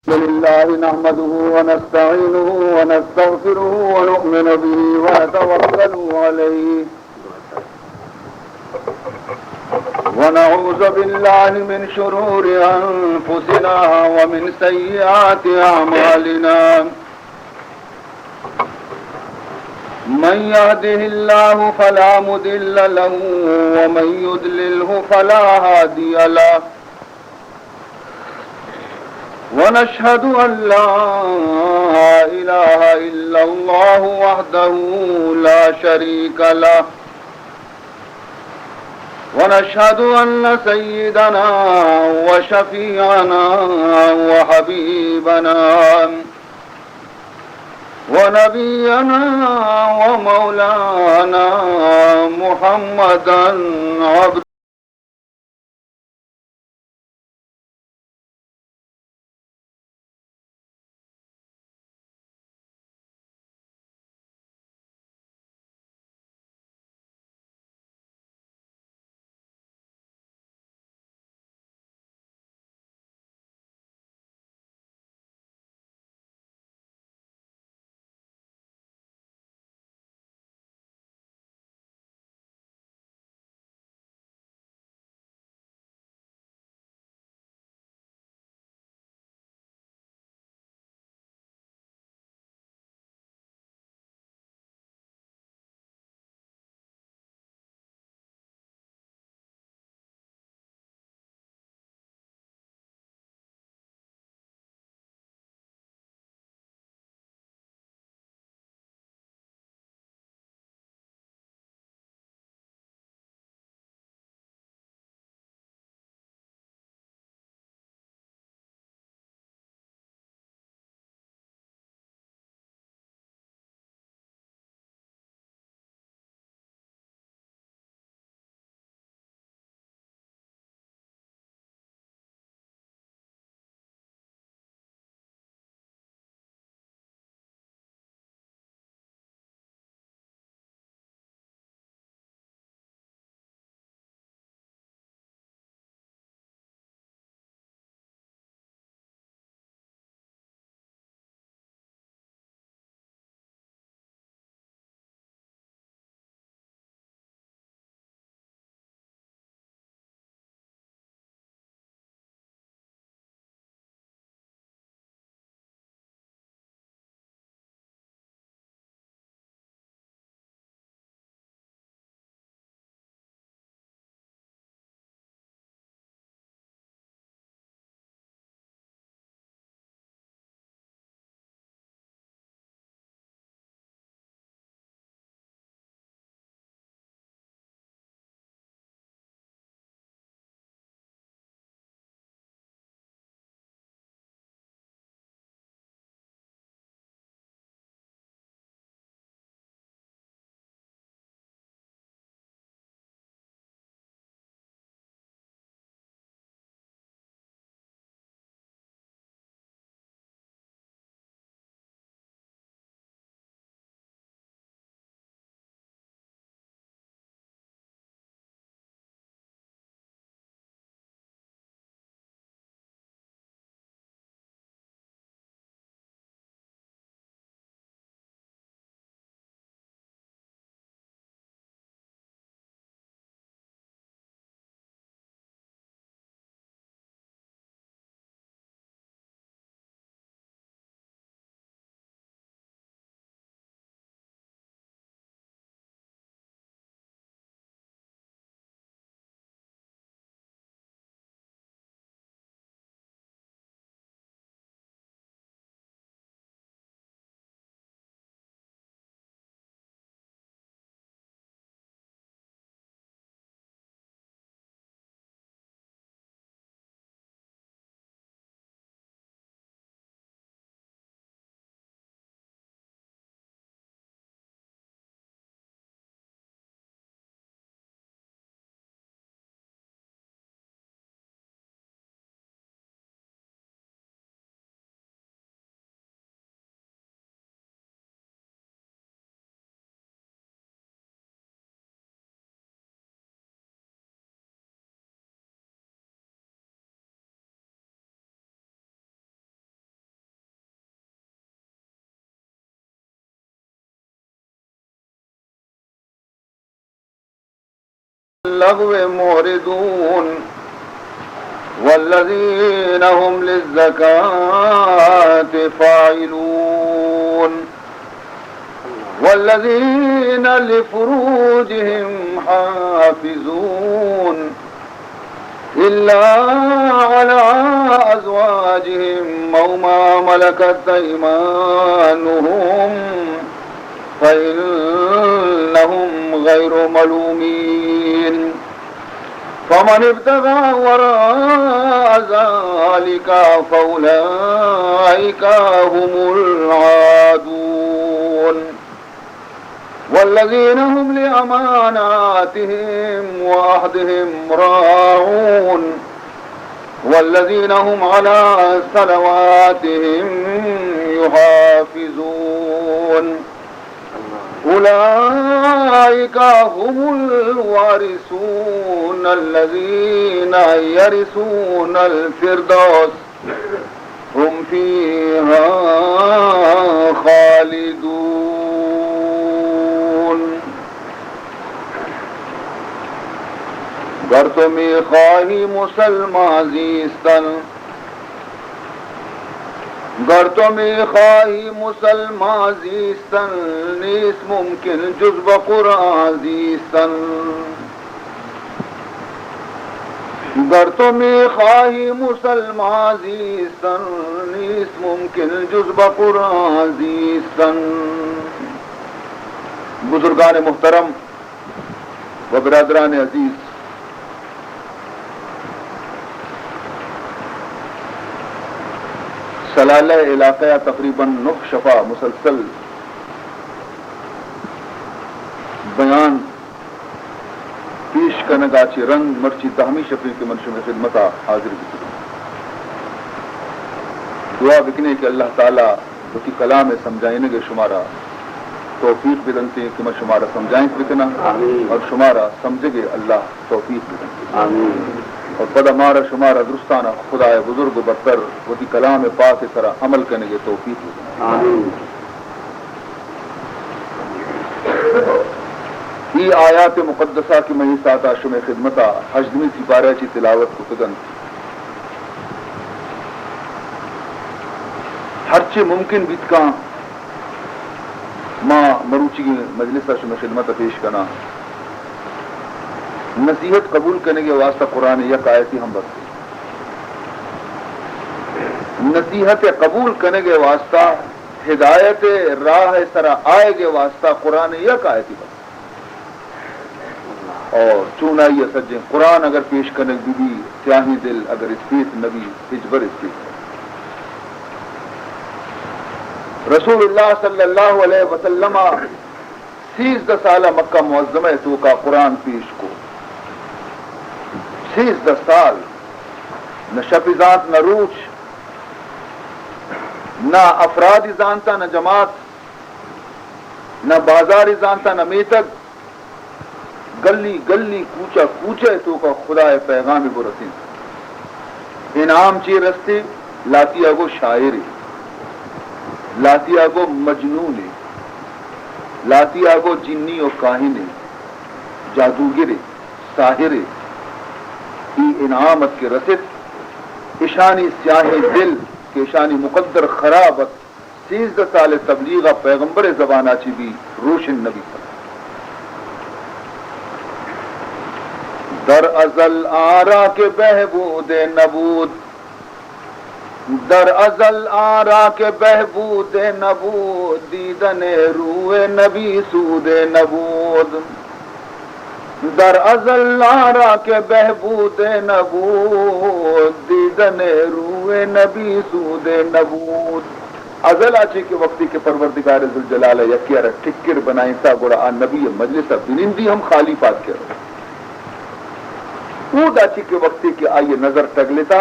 لله نحمده ونستعينه ونستغفره ونؤمن به ونتوكل عليه ونعوذ بالله من شرور أنفسنا ومن سيئات أعمالنا من يهده الله فلا مضل له ومن يضلله فلا هادي له ونشهد أن لا إله إلا الله وحده لا شريك له ونشهد أن سيدنا وشفيعنا وحبيبنا ونبينا ومولانا محمدا عبد اللغو معرضون والذین هم للزکاة فاعلون والذین لفروجهم حافظون إلا على أزواجهم أو ما ملكت أيمانهم فإنهم غير ملومين فمن ابتغى وراء ذلك فأولئك هم العادون والذين هم لأماناتهم وعهدهم راعون والذين هم على صلواتهم يحافظون أولئك هم الوارثون الذين يرثون الفردوس هم فيها خالدون گر تو میخواهی مسلمان زیستن گر تو میخواهی مسلمان زیستن نیست ممکن جز بقرآن زیستن گر تو میخواهی مسلمان زیستن نیست ممکن جز بقرآن زیستن بزرگان محترم و برادران عزیز، سلالہ علاقہ تقریباً 9 شفا مسلسل بیان پیش کنگاچی رنگ مرچی تہمی شفیع کے منشور خدمتہ حاضر بھی دعا بکنے کہ اللہ تعالیٰ کی کلام سمجھائنے کے شمارا توفیق بدنتے کہ میں شمارا سمجھائیں بکنا اور شمارا سمجھے گے اللہ توفیق بدنتے اور پدا مارا شمارا درستانہ خدا بزرگ برتر وہ کی کلام پاک کی طرح عمل کرنے کے توفیق بدنتے یہ آیات مقدسہ کی میں ساتھ آشم خدمتہ حجدمی سی پارہ چی تلاوت کو تگن ہرچے ممکن بیتکاں ماں مروچی کی مجلس آشم خدمتہ پیش کرنا نصیحت قبول کرنے کے واسطہ قرآن یک آیتی ہم بس نصیحت قبول کرنے کے واسطہ ہدایت راہ سرا آئے کے واسطہ قرآن یک آیتی بس اور چونائی سجیں قرآن اگر پیش کرنے بی بی سیاہی دل اگر اسپیت نبی ہجبر اسپیت رسول اللہ صلی اللہ علیہ وسلم 13 سالہ مکہ معظمہ تو کا قرآن پیش کو 13 سال نہ شفیزات نہ روچ نہ افرادی جانتا نہ جماعت نہ بازاری جانتا نہ میتک گلی گلی کوچا کوچے تو کا خدا پیغام کو رسید انعام چی رستے لاتیا گو شاعری لاتیا گو مجنونی لاتیا گو جنی و کاہنے جادوگرے ساحرے ای انعامت کے رسد اشانی سیاہی دل کے اشانی مقدر خرابت 13 سال تبلیغ پیغمبر زبانہ چی بھی روشن نبی در ازل آرا کے بہبود نبود در ازل آرا کے بہبود نبود دیدن روح نبی سود نبود در ازل آرا کے بہبود نبود دیدن روح نبی سود نبود ازل آچے کے وقتی کے پروردگار ذوالجلال یکیارہ ٹھکر بنائیں تا گوڑا آن نبی مجلس بنندی ہم خالی پات کے رہے اود آچی کے وقتی کے آئیے نظر ٹگ لیتا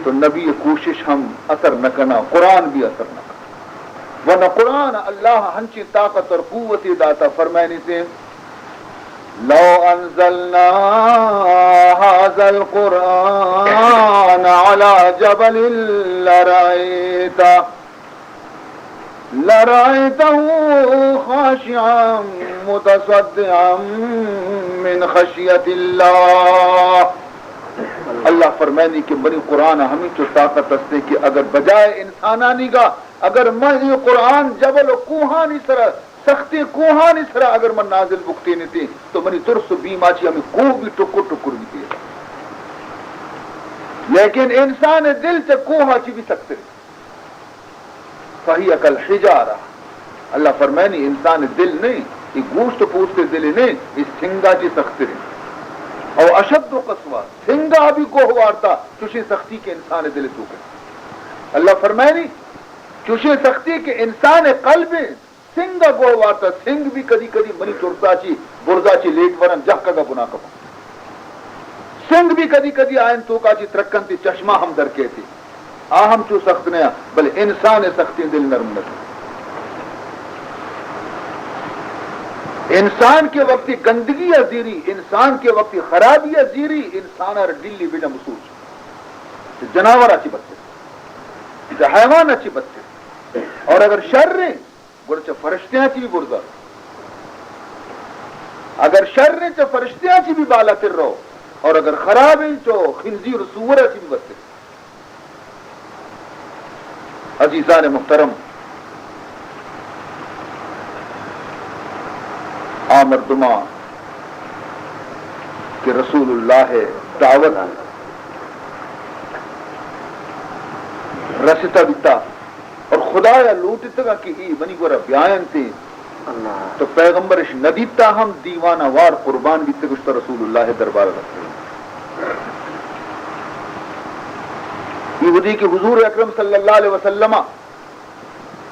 تو نبی کوشش ہم اثر نہ کرنا قرآن بھی اثر نہ کرنا ورنہ قرآن اللہ ہنچی طاقت اور قوتی داتا فرمائنی سے لو انزلنا هذا القرآن على جبل لرأيته لرأيته خاشعا متصدعا من خشیت اللہ. اللہ فرمانی کہ بنی قرآن ہمیں تو طاقت استے کہ اگر بجائے انسانانی گا اگر میں یہ قرآن جبل و کوہانی سرا سختی کوہانی سرا اگر من نازل بکتی نہیں تھی تو منی ترس بیماچی ہمیں کوہ بھی ٹکر ٹکر بھی تھی. لیکن انسان دل سے کوہ چی بھی سکتے فہی عقل حجارہ. اللہ فرمانی انسان دل نہیں یہ گوشت پوچھتے دل نہیں اس سنگا چی سختے اور اشد و قصوہ سنگا بھی گوہوارتا چوشی سختی کے انسان دل تو کے. اللہ فرمانی چوشی سختی کے انسان قلب سنگا گوہوارتا سنگ بھی کدی کدی منی چرتا چی برزا چی لیٹ ورن جہ کا گنا کپا سنگ بھی کدی کدی آئین تو کا چی ترکن تی چشمہ ہم در کے تھی ہم چو سخت نیا بل انسان سختی دل نرم نہ انسان کے وقتی گندگی ازیری انسان کے وقتی خرابی ازیری انسان اور دلی بیٹا مسوچ جناور اچھی بچے حیوان اچھی بچے اور اگر شر رہے گرچہ فرشتے اچھی بھی برزا اگر شر رہے چا فرشتے اچھی بھی بالا پھر رہو اور اگر خراب ہیں تو خنزیر سور اچھی بھی بچے. عزیزان محترم مردما کہ رسول اللہ دعوت رستا بیتا اور خدا یا لوٹتا کہ ای بنی گورا بیان تھے تو پیغمبرش ندیتا ہم دیوانہ وار قربان بیتے گشتا رسول اللہ دربار رکھتے یہ کہ حضور اکرم صلی اللہ علیہ وسلم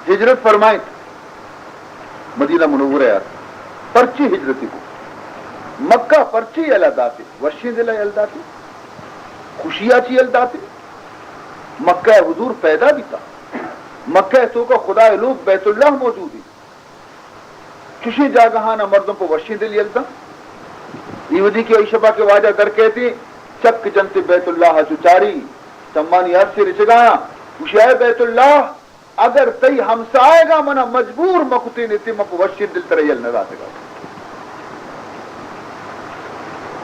ہجرت فرمائیں مدینہ منورہ یار پرچی ہجرتی کو مکہ پرچی الداتے وشی دل الداتے خوشیاں چی الداتے مکہ حضور پیدا بھی تھا مکہ تو کا خدا لوگ بیت اللہ موجود ہی کسی جاگہانا مردوں کو وشی دل الدا یہودی کی عشبہ کے واجہ در کہتے چک جنت بیت اللہ چچاری چمانی عرصی رچگایا وشی بیت اللہ اگر تی ہمسائے گا منا مجبور مکتی نیتی مکو وشی دل تریل نراتے گا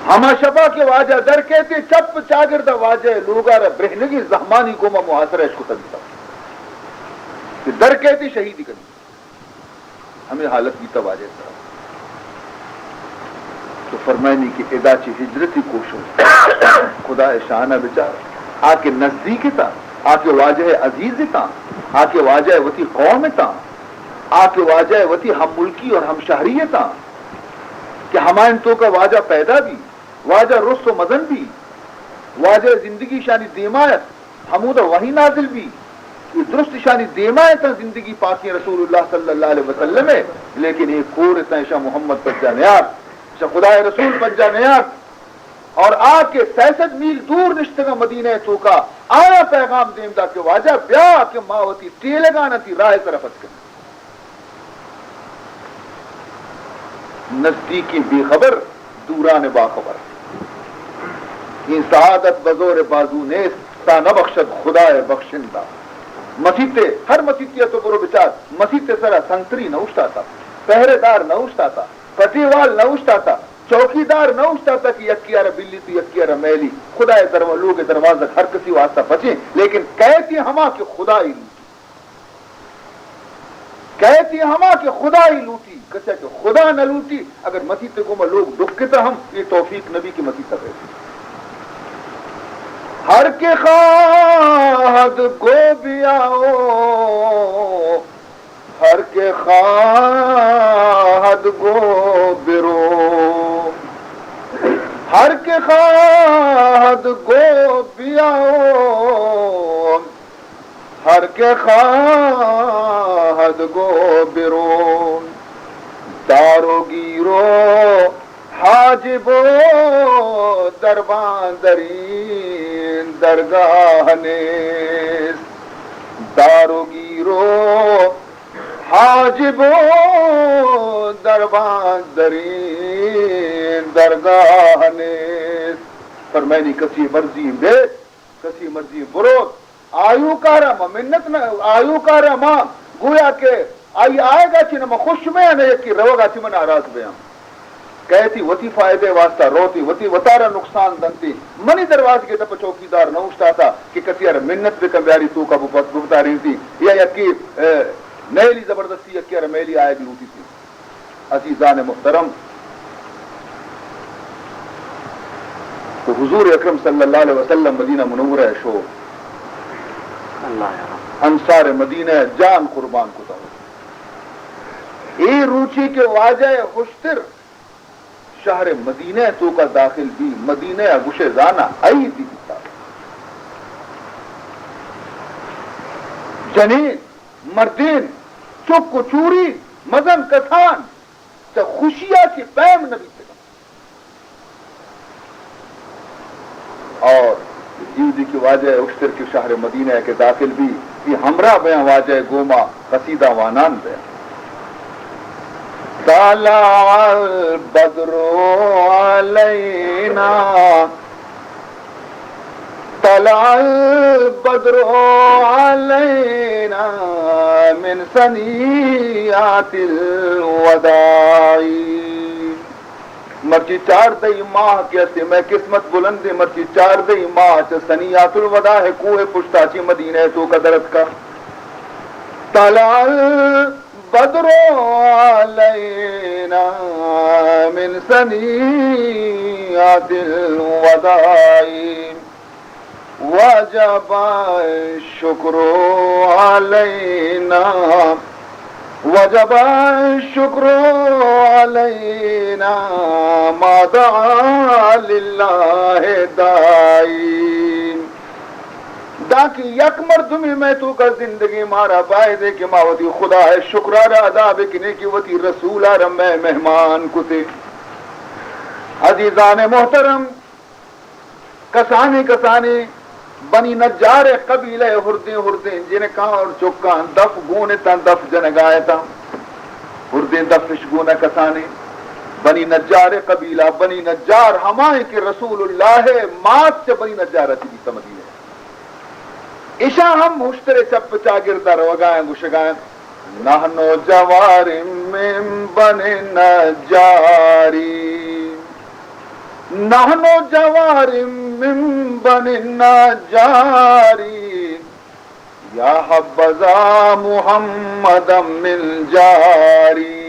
ہما شبہ کے واجہ در کہتے چپ چاگرد واجہ لوگار برہنگی زہمانی کو میں محاصرہ اشکو تنتا کہ در کہتے شہیدی کرنی ہمیں حالت بیتا واجہ صاحب تو فرمائنی کی ادا چی ہجرتی کوشش خدا شانہ بچار آکے نزدیک تا آکے واجہ عزیز تا آکے واجہ وتی قوم تا آکے واجہ وتی ہم ملکی اور ہم شہری تا کہ ہمائن تو کا واجہ پیدا بھی واجہ رس و مدن بھی واجہ زندگی شانی دیمایت حمود وحی نازل بھی یہ درست شانی دیمایت زندگی پاکی رسول اللہ صلی اللہ علیہ وسلم ہے لیکن ایک کور شاہ محمد پجا نیات شاہ خدا رسول پجا نیات اور آ کے 66 میل دور نشتگا مدینہ تو کا آیا پیغام دیم دا کہ واجہ بیا کہ ماوتی ٹیلگانا تھی راہ طرفت کرنا نزدیکی بے خبر دوران باخبر این سعادت بزور بازو نیست تا نبخشد خدا بخشندہ مسیتے ہر مسیتیہ تو برو بچار مسیتے سرا سنتری نہ اٹھتا تھا پہرے دار نہ اٹھتا تھا پٹیوال نہ اٹھتا تھا چوکی دار نہ اٹھتا تھا کہ یکیارہ بلی تو یکیارہ میلی خدا لوگ دروازہ ہر کسی واسطہ بچیں لیکن کہتی ہما کہ خدا ہی لوٹی کہتی ہما کہ خدا ہی لوٹی کچھ کہ خدا نہ لوٹی اگر مسیتے کو میں لوگ ڈکتا ہم یہ توفیق نبی کی مسیح تک رہتی ہر کے خواہد کو بھی آؤ ہر کے خواہد کو برو ہر کے خواہد کو بھی آؤ ہر کے خواہد کو برو دارو گیرو حاجبو دربان درین درگاہ نیز دارو گیرو حاجبو دربان درین درگاہ نیز فرمائنی کسی مرضی بیت کسی مرضی برود آیو کارا منت نہ آیو کارا ماں گویا کہ آئی آئے گا چی نما خوش میں نہ یکی روگا چی من آراز بیاں کہتی وطی فائدے واسطہ روتی وطی وطارہ نقصان دنتی منی دروازے کے تپ چوکیدار نہ اٹھتا تھا کہ کسی ار منت بے کمیاری تو کا بتا رہی تھی یا یکی نیلی زبردستی یکی ار میلی آئے بھی ہوتی تھی. عزیزان محترم، تو حضور اکرم صلی اللہ علیہ وسلم مدینہ منورہ شو انصار مدینہ جان قربان کو تھا ای روچی کے واجہ خوشتر شہر مدینہ تو کا داخل بھی مدینہ گوش زانہ آئی بھی دیتا جنین مردین چک و چوری مزن کسان تا خوشیہ کی پیم نبی سے اور جیودی کی واجہ اکشتر کی شہر مدینہ کے داخل بھی یہ ہمراہ بیاں واجہ گوما قصیدہ وانان بیاں طلع البدر علینا طلع البدر علینا من ثنیات الوداع مرچی چار دئی ماہ کیسے میں قسمت بلند مرچی چار دئی ماہ سنیات الوداع ہے کوہ پشتاچی مدینہ تو قدرت کا طلع البدر علینا من ثنیات الوداع وجب الشکر علینا وجب الشکر علینا ما دعا للہ دائی دا کی یک مردمی میں تو کا زندگی مارا بائے دے کہ ماوتی خدا ہے شکرارہ ادا بکنے کی وتی رسول آرم میں مہمان کتے. عزیزان محترم، کسانی کسانی بنی نجار قبیلہ ہردیں جنہیں کہاں اور چکان دف گونے تن دف جنگائے تا ہردیں دفش گونا کسانی بنی نجار قبیلہ بنی نجار ہمائیں کہ رسول اللہ مات سے بنی نجار اتی بھی سمجھی ہے اشا ہم مشترے چپ چاگردہ روگائیں گشگائیں نحنو جوار من بنی نجاری نحنو جوار من بنی نجاری یا حبذا محمد من جاری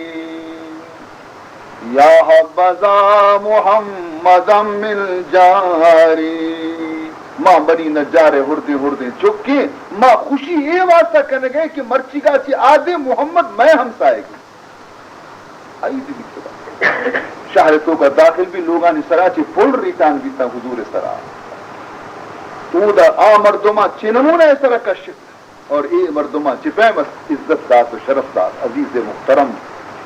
یا حبذا محمد من جاری ماں بنی نجارے ہردیں چکی ماں خوشی یہ واسطہ کرنے گئے کہ مرچی کا سی آدھے محمد میں ہمسائے گی آئی دی شہر تو کا داخل بھی لوگانی سرا چی پل ریتان بیتا حضور سرا تو دا آ مردمہ چنمون ہے سرا کشف اور اے مردمہ چی پیمس عزت دات و شرف دات عزیز محترم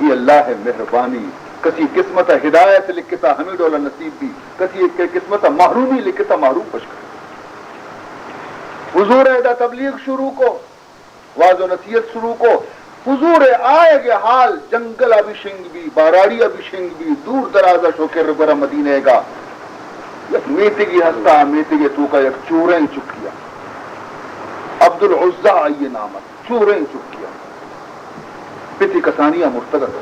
یہ اللہ مہربانی کسی قسمت ہدایت لکھتا ہمیں ڈولا نصیب بھی کسی قسمت محرومی لکھتا محروم پشکر حضور ایدہ تبلیغ شروع کو واضح و نصیحت شروع کو حضور آئے گے حال جنگل ابھی شنگ بھی باراڑی ابھی شنگ بھی دور درازہ شوکر برا مدینے گا یک میتگی ہستا میتگی تو کا یک چوریں چکیا عبد العزہ آئیے نامت چوریں چکیا پتی کسانیہ مرتگت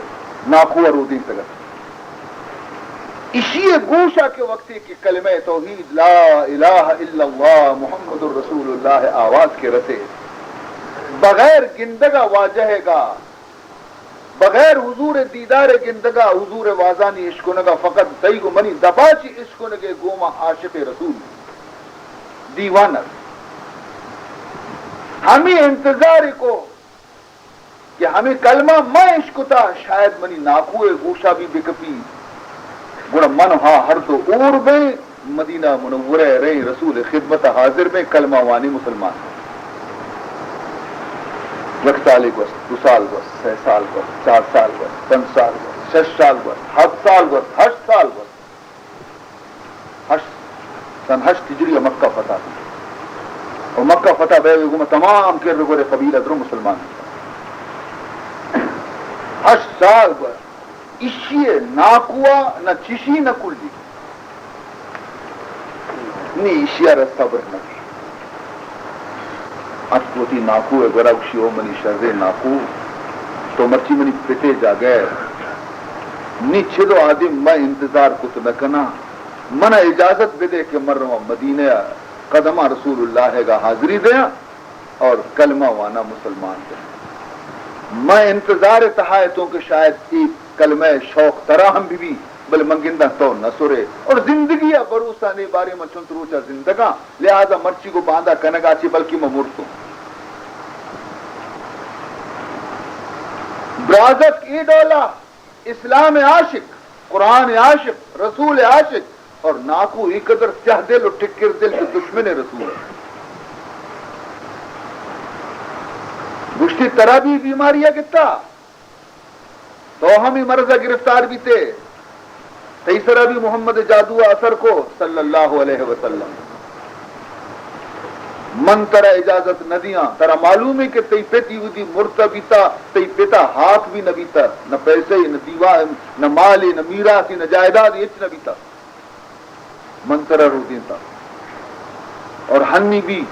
ناخوہ رودین تگت اسی گوشہ کے وقتی کی کلمہ توحید لا الہ الا اللہ محمد الرسول اللہ آواز کے رسے بغیر گندگا واجہ گا بغیر حضور دیدار گندگا حضور وازانی عشقنگا فقط دئی کو منی دباچی عشقنگے گوما عاشق رسول دیوانر ہمیں انتظار کو کہ ہمیں کلمہ میں عشقتا شاید منی ناکوے گوشہ بھی بکپی گوڑا من ہاں ہر تو اور بے مدینہ منورہ رہی رسول خدمت حاضر میں کلمہ وانی مسلمان یک سال گوست دو سال گوست 6 سال گوست 4 سال گوست 5 سال گوست 6 سال گوست 7 سال گوست 8 سال گوست سن 8 ہجری مکہ فتح دی اور مکہ فتح بے گو تمام کر رگو قبیلہ درو مسلمان 8 سال گوست اشیے ناکوا نہ چشی نہ کلی نی اشیاء صبر نہ اتوتی ناکو گرکشی او منی شر ناکو تو مرچی منی پتے جا گئے نیچے دو آدم میں انتظار کت نکنا منع اجازت بھی دے کہ مر رہا مدینہ قدمہ رسول اللہ کا حاضری دیا اور کلمہ وانا مسلمان دے میں انتظار تحایتوں کے شاید ایک کلمہ شوق تراہم بھی بل منگندہ تو نسورے اور زندگی بروسہ نہیں بارے میں چنتروچا زندگاں لہذا مرچی کو باندھا کنگا چی بلکہ میں مرتوں برازت ای ڈولا اسلام عاشق قرآن عاشق رسول عاشق اور ناکو ای قدر سیاہ دل اور ٹکر دل کے دشمن رسول گشتی طرح بھی بیماریاں کتا تو ہمیں مرضہ گرفتار بھی تھے تیسرا بھی محمد جادو اثر کو صلی اللہ علیہ وسلم من ترا اجازت نہ دیا ترا معلوم ہے کہ تی پیتی ہوئی مرتا بیتا تی پیتا ہاتھ بھی نہ بیتا نہ پیسے نہ دیوا نہ مال نہ میراث نہ جائیداد یہ نہ بیتا من ترا رو دیتا اور ہنی بھی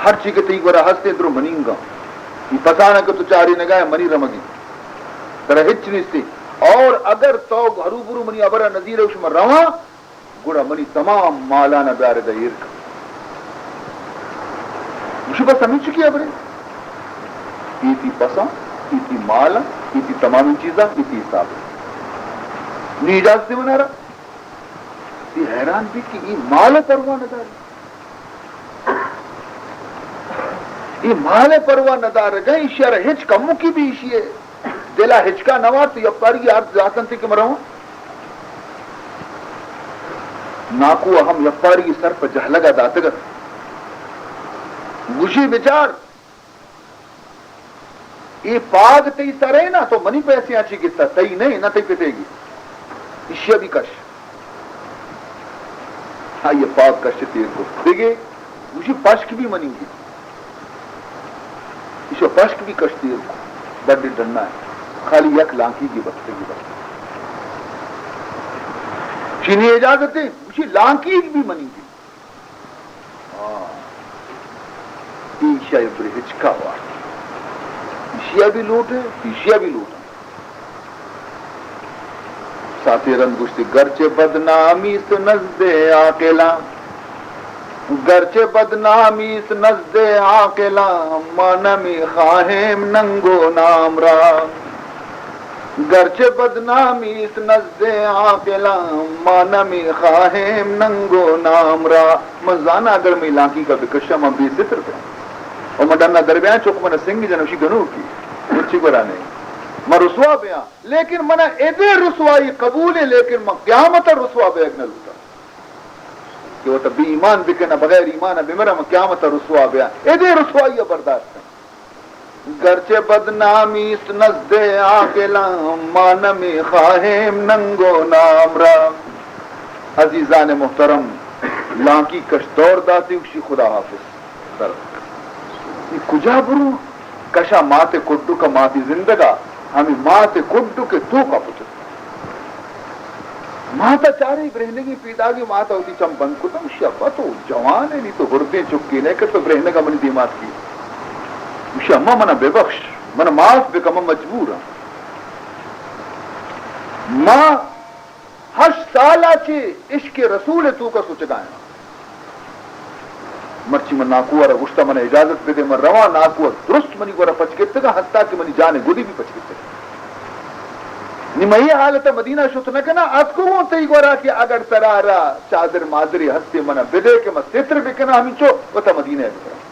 ہر چیز کے تی گورا ہستے درو منینگا یہ پتا نہ کہ تو چاری نگاہ منی رمگی ترا ہچ نہیں سی اور اگر تو گھرو برو منی ابرا نظیر اس میں رواں گڑا منی تمام مالانا بیار دیر کا مجھے بس سمجھ چکی ابرے یہ تھی پسا یہ تھی مالا یہ تھی تمام چیزاں یہ تھی حساب نہیں اجازت سے بنا رہا یہ حیران بھی کہ یہ مال پرواہ ندار یہ مال پرواہ ندار گئے اشیار ہچ کمو کی بھی اشیے دلا ہچکا نوار تو یہ پاری آرد جاتن تھی کہ مرہوں ناکو ہم یفاری سر پر جہلگا داتگر گوشی بچار یہ پاگ تی سرے نا تو منی پیسے آچی گتا تی نہیں نہ تی پیتے گی اشیا بھی کش ہاں یہ پاگ کش تیر کو دیکھے گوشی پشک بھی منی گی اشیا پشک بھی کش تیر کو بڑی ڈننا ہے خالی یک لانکی کی بکتے گی بکتے چینی اجازت ہے گوشی لانکی بھی منی گی ایشیا پر ہچکا ہوا ایشیا بھی لوٹ ہے ایشیا بھی لوٹ ہے ساتھی رنگ گشتی گرچہ بدنامی سے نزد آکلا گرچہ بدنامی سے نزد آکلا مانمی خواہم ننگو نام را گرچہ بدنامی سے نزد آکلا مانمی خواہم ننگو نام را مزانا اگر میں لانکی کا بکشہ میں بی ستر پہ اور مڈنا درمیان چوک منا سنگی جنوشی گنو کی مچی گرا نہیں میں رسوا بیاں لیکن منا ایدے رسوائی قبول ہے لیکن میں قیامت رسوا بیاں نہ لوٹا کہ وہ تب بھی ایمان بکنا بغیر ایمان بمرا میں قیامت رسوا بیاں ایدے رسوائی برداشت ہے گرچہ بدنامی اس نزد آکلا مانمی خواہم ننگو نام را عزیزان محترم لانکی کش دور داتی اکشی خدا حافظ درد کجا برو کشا ماتے کڈو کا ماتی زندگا ہمیں ماتے کڈو کے تو کا پچھتا ماتا چارے برہنگی پیدا گی ماتا ہوتی چم بند کو تم شبہ تو جوان ہے نہیں تو گردیں چکی نہیں کہ تو برہنگا کا منی دیمات کی مشی اممہ منا بے بخش منا معاف بے کم مجبور ماں 8 سالہ چے عشق رسول تو کا سوچگائیں مرچی من ناکوارا گشتا من اجازت بدے من روا ناکوار درست منی گورا پچکتے گا حتیٰ کہ منی جانے گودی بھی پچکتے گا نمائی حالتا مدینہ شتنا کنا اتکو ہونتے ہی گورا کہ اگر ترارا چادر مادری ہستے منا بدے کہ من ستر بکنا ہمیں چو وطا مدینہ ہے بکنا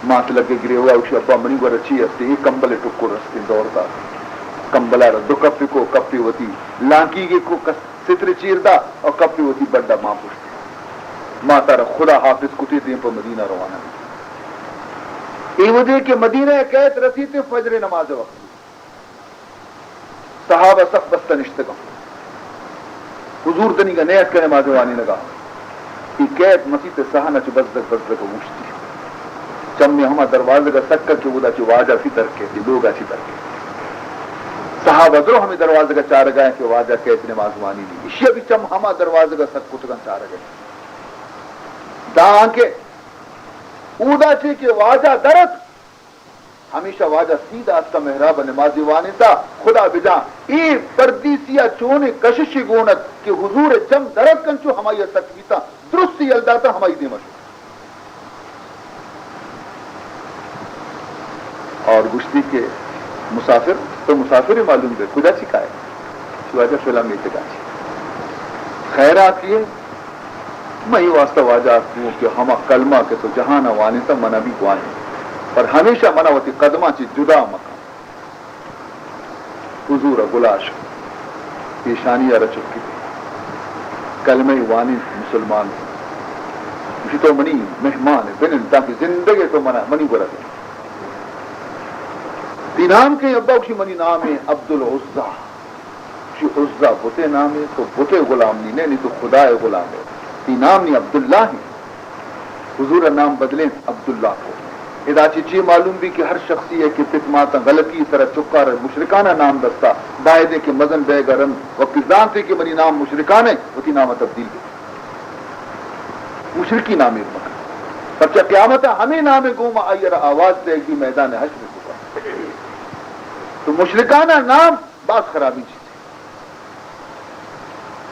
مات لگے گرے ہوا اوشی ابا منی گورا چی ہستے یہ کمبل ٹکو رستے دور دا کمبلا را دو کپی کو کپی ہوتی لانکی گے کو ستر چیر دا اور کپی ہوتی بڑا ماں پوشتی ماتا را خدا حافظ کتی دیں پر مدینہ روانہ ای وجہ کہ مدینہ قید رسیتے فجر نماز وقت صحابہ سب بستہ نشتگم حضور دنی کا نیت کا نماز وانی لگا ای قید مسیط سہانہ چو بزدک وشتی چم میں ہما دروازے کا سکر کے ودا چو واجہ سی درکے دی لوگا سی درکے صحابہ درو ہمیں دروازے کا چار گئے کہ واجہ قید نماز وانی لی اشیاء بھی چم ہما دروازے کا سکر کتگن چار گئے دان کے اودا چی کہ واجہ درد ہمیشہ واجہ سیدھا اس کا محراب نمازی وانتا خدا بجا ای پردیسیا چونے کششی گونت کہ حضور جم درد کنچو ہمائی تکویتا درستی یلداتا ہمائی دیمشو اور گشتی کے مسافر تو مسافر ہی معلوم دے کجا چکا ہے واجہ فلا میں چکا چی خیرات یہ میں ہی واسطہ واجہ کیوں کہ ہما کلمہ کے تو جہانا وانتا منہ بھی گوانے پر ہمیشہ منع ہوتی قدمہ چی جدا مکان حضور گلاش پیشانی رچکی کلمہ وانی مسلمان اسی تو منی مہمان بنن تاکہ زندگی تو منی برا دے نام کے ابا اسی منی نام ہے عبد العزہ اسی عزہ بتے نام ہے تو بتے غلام نہیں تو خدا غلام ہے نام نہیں عبداللہ ہے حضور نام بدلیں عبداللہ کو ادا چیچی معلوم بھی کہ ہر شخصی ہے کہ فتماتا غلطی سر چکا رہے مشرکانہ نام دستا باعدے کے مزن بے گرم وقتی جانتے کہ منی نام مشرکان ہے وتی نام تبدیل بھی مشرکی نام مکہ پر کیا قیامت ہمیں نام گوما آئیر آواز دے گی میدان حشر چکا تو مشرکانہ نام بعض خرابی چیز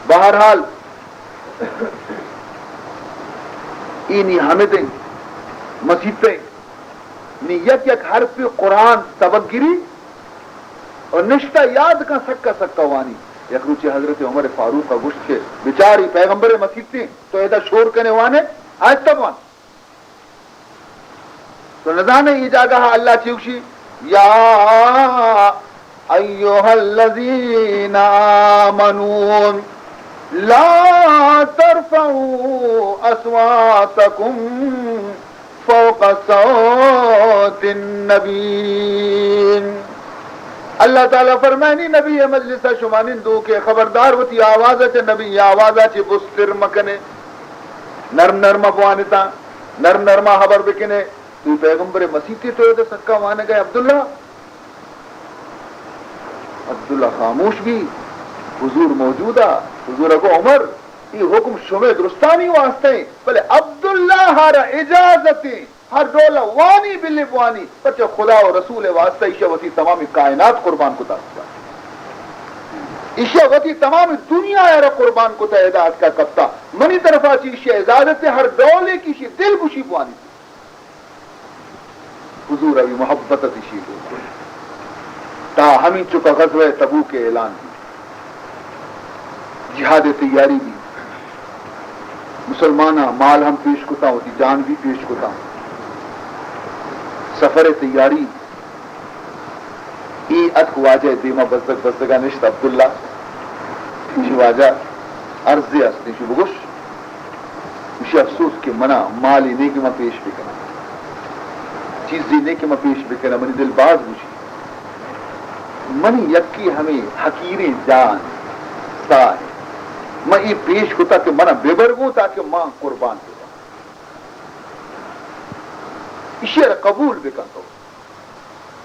بہرحال اینی حمدیں مسیطیں یک یک حرف قرآن تبگری اور نشتہ یاد کا سکا وانی یک روچے حضرت عمر فاروق کا گشت کے بیچاری پیغمبر مسیطیں تو ایدہ شور کرنے وانے آج تک وان تو نظانے یہ جاگہ اللہ چیوشی یا ایوہ الذین آمنون لا ترفعوا اصواتکم فوق صوت النبی اللہ تعالیٰ فرمائنی نبی مجلسہ شمانین دو کے خبردار ہوتی آوازہ چے نبی آوازہ چے بستر مکنے نرم نرمہ بوانتا نرم نرمہ خبر بکنے تو پیغمبر مسیحی تو یہ سکا وانے گئے عبداللہ خاموش بھی حضور موجودہ حضور کو عمر یہ حکم شمع درستانی واسطے بلے عبداللہ ہر اجازتی ہر دولہ وانی بلی بوانی بچے خدا و رسول واسطہ عشاء وتی تمامی کائنات قربان کو تاستا عشاء وتی تمامی دنیا ہے قربان کو تعداد کا کبتا منی طرف آچی عشاء اجازت ہر دولے کی شی دل گوشی بوانی تھی حضور ابھی محبت عشی تا ہمیں چکا غزوہ تبوک کے اعلان دی جہاد تیاری بھی مسلمانہ مال ہم پیش کتا ہوتی جان بھی پیش کتا سفر تیاری ای اتک واجہ دیما بزدگا نشت عبداللہ شی واجہ عرضی استی شی بگوش مشی افسوس کہ منا مال ہی نیکی ما پیش بکنا چیز دینے کی ما پیش بکنا منی دل باز بوشی منی یکی ہمیں حقیریں جان ساہ میں یہ پیش ہوتا کہ منا بےبرگوں تاکہ ماں قربان ہو اشیر قبول بھی کرتا ہوں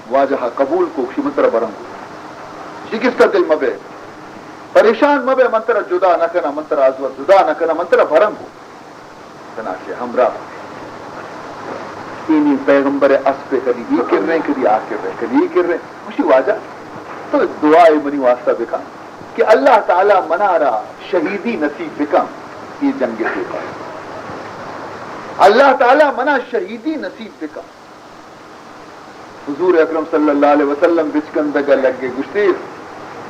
واجہ قبول کو کسی منتر برنگ ہو کس کا دل مبے پریشان مبے منتر جدا نہ کرنا منتر آزوت جدا نہ کرنا منتر برنگ ہو چنانچہ ہمراہ اینی پیغمبر اس پہ کری یہ کر رہے ہیں کری آ کر رہے کری یہ کر رہے ہیں اسی واجہ تو دعائے منی واسطہ بکا کہ اللہ تعالیٰ منا رہا شہیدی نصیب بکا یہ جنگ دیکھا اللہ تعالیٰ منا شہیدی نصیب بکا حضور اکرم صلی اللہ علیہ وسلم بچکندگا لگ گئے گشتے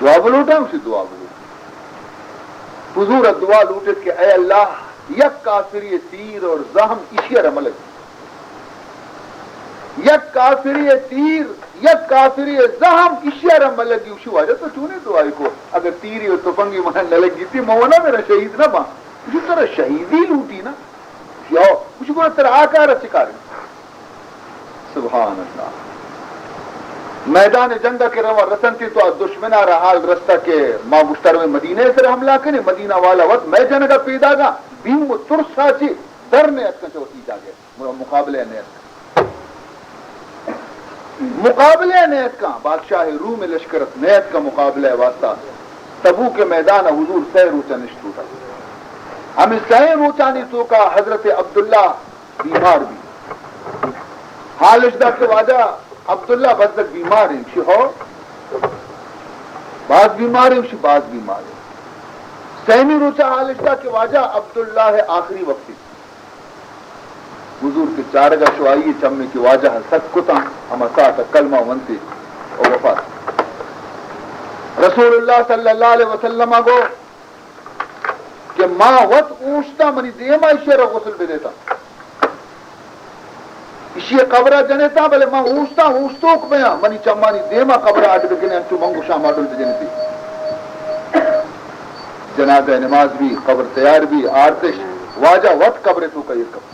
دعا بلوٹا اسی دعا بلوٹا حضور دعا لوٹت کہ اے اللہ یک کافری تیر اور زہم اسی رملک یک کافری تیر یک کافری زہم اشیاء رم لگی اسی واجہ تو چونے دعائی کو اگر تیری اور تفنگی وہاں نہ لگی تھی مولا میرا شہید نہ ماں اسی طرح شہیدی لوٹی نا یا اسی کو تیرا آکار چکاری سبحان اللہ میدان جنگا کے روا رسن تھی تو دشمنا رحال رستہ کے ماں مشتر میں مدینہ سے حملہ کرنے مدینہ والا وقت میں جنگا پیدا گا بھیم ترسا چی در نے اتکن چوتی جا گئے مقابلے نیت مقابلہ نیت کا بادشاہ روم لشکرت نیت کا مقابلہ واسطہ تبو کے میدان حضور سہ روچا نشت ہوتا ہم سہ روچا نہیں تو کا حضرت عبداللہ بیمار بھی حالشدہ کے واجہ عبداللہ بدلک بیمار ہیں شی ہو بعض بیمار ہیں شی بعض بیمار ہیں سہمی روچہ حالشدہ کے واجہ عبداللہ ہے آخری وقتی حضور کے چارگاہ شو آئیے چمے کی واجہ ست کتا ہم ساتھ کلمہ ونتے اور وفات رسول اللہ صلی اللہ علیہ وسلم کو کہ ماں وط اوشتا منی دیما اشیاء غسل بے دیتا اشیاء قبرہ جنیتا بلے ماں اوشتوک بیا منی چمانی دیما قبرہ آٹھ بکنے انچو منگو شام آٹھل بے جنیتی جنازہ نماز بھی قبر تیار بھی آرتش واجہ وط قبر تو کئی قبر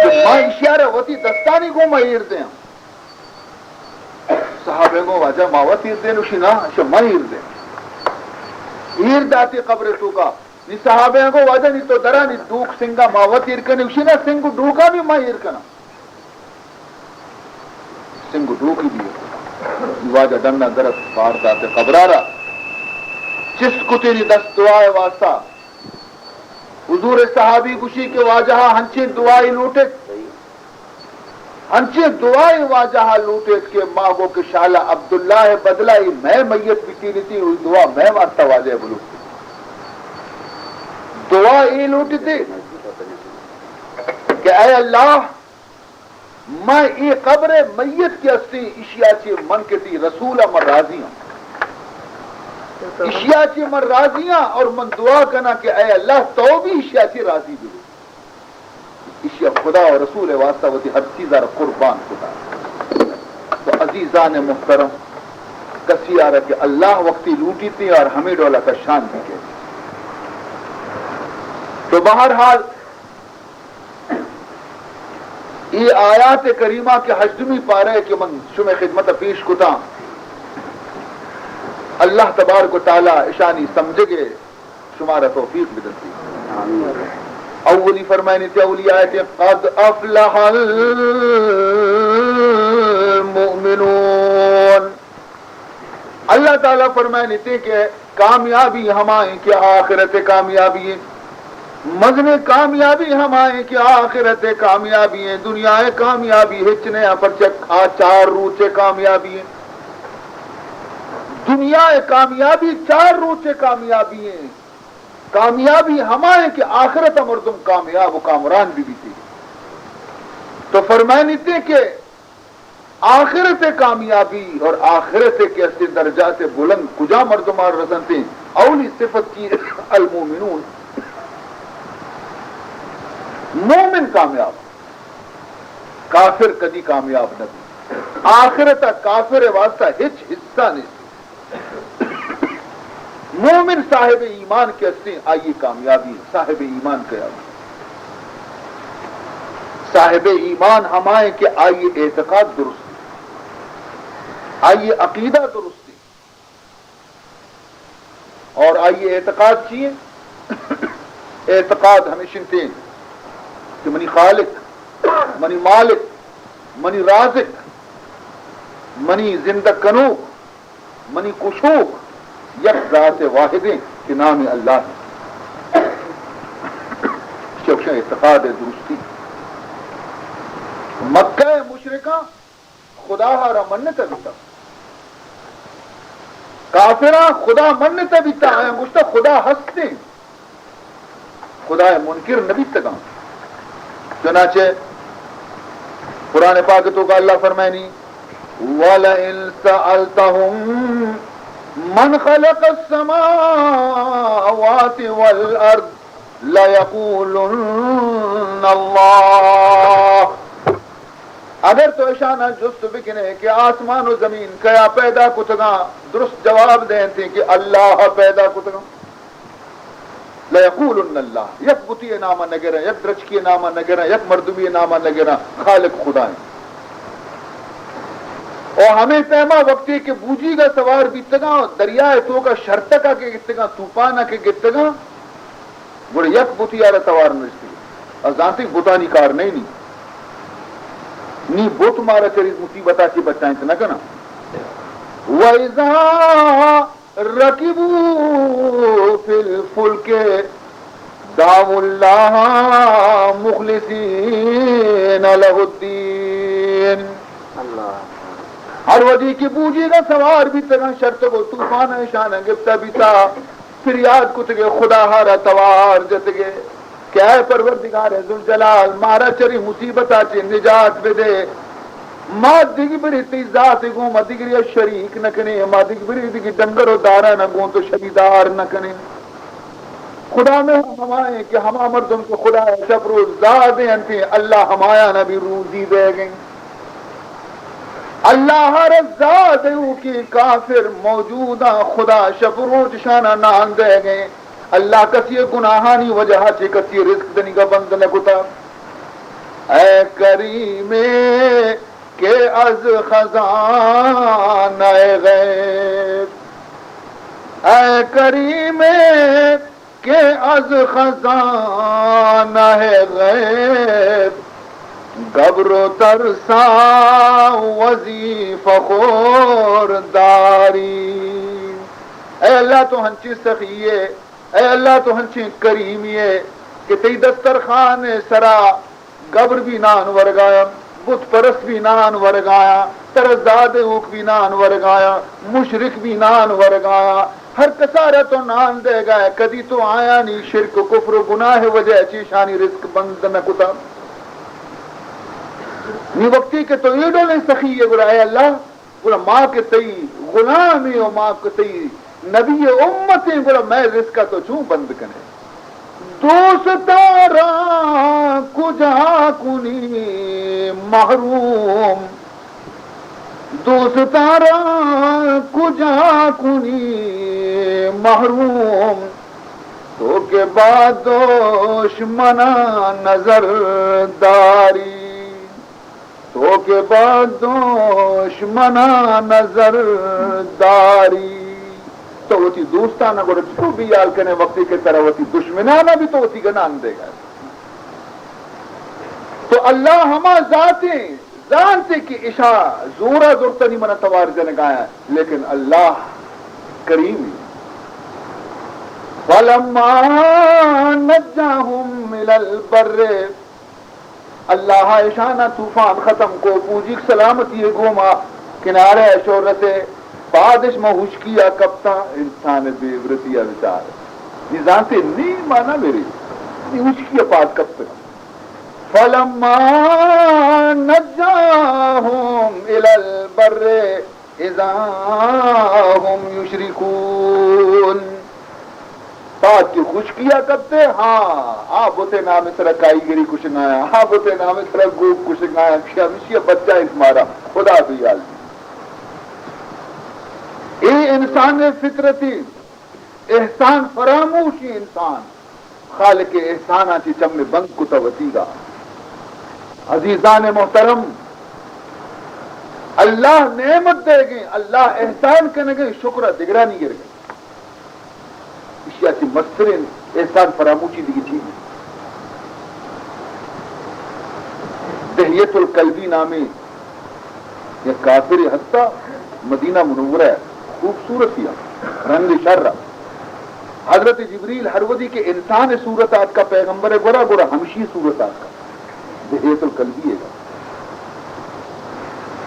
ماں اشیارہ وطی دستانی کو ماں ایر دیں صحابے کو واجہ ماں وط ایر دیں اسی نا اشیاء ماں ایر دیں ایر داتی قبر تو کا نی صحابے کو واجہ نی تو درہ نی دوک سنگا ماں وط ایر کنی اسی نا سنگو دوکا بھی ماں ایر کنا سنگو دوکی بھی ایر واجہ ڈنڈا درست پار داتے قبرارا جس کتی نی دست دعائے واسطہ حضور صحابی گوشی کے واجہ ہنچے دعائی لوٹت ہنچے دعائی واجہ لوٹت کے ماں گو کے شالہ عبداللہ بدلائی میں میت بیتی رہتی ہوئی دعا میں واسطہ واجہ بلو دعا ای لوٹتی کہ اے اللہ میں ای قبر میت کی استی اشیاء چی من کے تی رسول امر راضی ہوں اشیاء چی من راضیاں اور من دعا کنا کہ اے اللہ تو بھی اشیاء چی راضی بھی اشیاء خدا اور رسول واسطہ ہوتی ہر چیزہ را قربان خدا تو عزیزان محترم کسی آ رہا کہ اللہ وقتی لوٹی تھی اور ہمیں ڈولا کا شان بھی کہتی تو بہرحال یہ آیات کریمہ کے حجمی پا رہے کہ من شمع خدمت پیش کتا اللہ تبارک و تعالی اشانی سمجھے گے شمارہ توفیق بدلتی اولی فرمائنی تھی اولی آیت قد افلح المؤمنون اللہ تعالیٰ فرمائنی تھی کہ کامیابی ہمائیں کہ آخرت کامیابی ہے مزن کامیابی ہمائیں کہ آخرت کامیابی ہے دنیا کامیابی ہچنے پرچک چار روچے کامیابی ہے دنیا کامیابی چار روچے کامیابی ہیں کامیابی ہمائیں کہ آخرت مردم کامیاب و کامران بھی تھی تو فرمائنی تھے کہ آخرت کامیابی اور آخرت کے ایسے درجات بلند کجا مردمان رسنتے اولی صفت کی المومنون مومن کامیاب کافر کدی کامیاب نبی آخرت کافر واسطہ ہچ حصہ نہیں مومن صاحب ایمان کے اسے آئیے کامیابی صاحب ایمان کیا صاحب ایمان ہمائیں کہ آئیے اعتقاد درست آئیے عقیدہ درست اور آئیے اعتقاد چیئے اعتقاد ہمیشہ تین کہ منی خالق منی مالک منی رازق منی زندہ کنوک منی کشوک یک ذات واحدیں کہ نام اللہ ہے شخص اعتقاد درستی مکہ مشرکہ خدا ہارا منت بیتا کافرہ خدا منت بیتا ہے مجھتا خدا ہستے خدا منکر نبی تکاں چنانچہ قرآن پاک تو کا اللہ فرمائنی وَلَئِن سَأَلْتَهُمْ مَنْ خَلَقَ السَّمَاوَاتِ وَالْأَرْضِ لَيَقُولُنَّ اللَّهُ اگر تو اشانہ جست بکنے کہ آسمان و زمین کیا پیدا کتگا درست جواب دیں تھے کہ اللہ پیدا کتگا لَيَقُولُنَّ اللَّهُ یک بطی نامہ نگرہ یک درچکی نامہ نگرہ یک مردمی نامہ نگرہ خالق خدا ہے اور ہمیں پیما وقتی کہ بوجی کا سوار بیتگا دریائے تو کا شرطکا کے گتگا توپانا کے گتگا بڑے یک بوتی آرہ سوار نشتی اور ذاتی بوتانی کار نہیں نی بوت مارا چریز مصیبتا چی بچائیں سے نہ کنا وَإِذَا رَكِبُوا فِي الْفُلْكِ دعوا اللہ مخلصین لہ الدین. ہر ودی کی بوجی کا سوار بھی تگا شرط کو طوفان شان گفتا بھی تھا پھر یاد کتگے خدا ہارا توار جتگے کیا ہے پروردگار ذوالجلال مارا چری مصیبت آچے نجات بے دے ما دیگی بری تیزات گو ما دیگری شریک نکنے ما دیگی بری دیگی ڈنگر و دارا نگو تو شبیدار نکنے. خدا میں ہمائیں کہ ہما مردم کو خدا شب روز زادیں انتی اللہ ہمایا نبی روزی دے گئیں. اللہ رضا دیو کی کافر موجودہ خدا شب روز شانہ نان دے گئے. اللہ کسی گناہانی وجہ چی کسی رزق دنی کا بند نکتا. اے کریم کہ از خزانہ غیب اے کریم کہ از خزانہ غیب گبر و ترسا وظیفہ خورداری. اے اللہ تو ہنچی سخیے اے اللہ تو ہنچی کریمیے کہ تی دسترخوان سرا گبر بھی نان ورگایا بت پرست بھی نان ورگایا ترزاد اوک بھی نان ورگایا مشرک بھی نان ورگایا ہر کسارہ تو نان دے گا. کدی تو آیا نہیں شرک کفر و گناہ وجہ چیشانی رزق بند نہ کتا نی وقتی کہ تو یہ ڈولیں سخی ہے گولا اے اللہ گولا ماں کے تئی غلامی و ماں کے تئی نبی امتیں گولا میں رزقہ تو چوں بند کرے. دوستارا کجا کنی محروم دوستارا کجا کنی محروم تو کے بعد دشمنا نظر داری تو کے بعد دشمنا نظر داری. تو وہ دوستانہ کو رچکو بھی یال کرنے وقتی کے طرح وہ دشمنانہ بھی تو وہ گنان دے گا. تو اللہ ہما ذاتے کی عشا زورا زورتنی منہ توار جنگایا لیکن اللہ کریم. فَلَمَّا نَجَّاهُمْ إِلَى الْبَرِّ اللہ اشانہ طوفان ختم کو پوجی سلامتی گوما کنارے شور سے بادش میں ہوشکیا کبتا انسان بے عبرتیا بچار نظام سے نہیں مانا میری ہوشکیا پاس کب تک. فَلَمَّا نَجَّاهُمْ إِلَى الْبَرِّ إِذَا هُمْ يُشْرِكُونَ. بات کی خوش کیا کرتے ہاں بوتے نام اس طرح کائی گری کچھ نہ آیا ہاں بوتے نام اس طرح گوپ کچھ نہ آیا مشیا بچہ اس مارا خدا بھی حال اے انسان فطرتی احسان فراموشی انسان خالق احسان آتی چم میں بند کو توتی گا. عزیزان محترم اللہ نعمت دے گئے اللہ احسان کرنے گئے شکرہ دگرہ نہیں گر گئے اشیاء کی مستر احسان فراموشی دیگی تھی. دہیت القلبی نامی یہ کافر ہستہ مدینہ منورہ خوبصورت کیا رنگ شر حضرت جبریل ہر ودی کے انسان صورتات کا پیغمبر ہے گورا گورا ہمشی صورتات کا دہیت القلبی ہے گا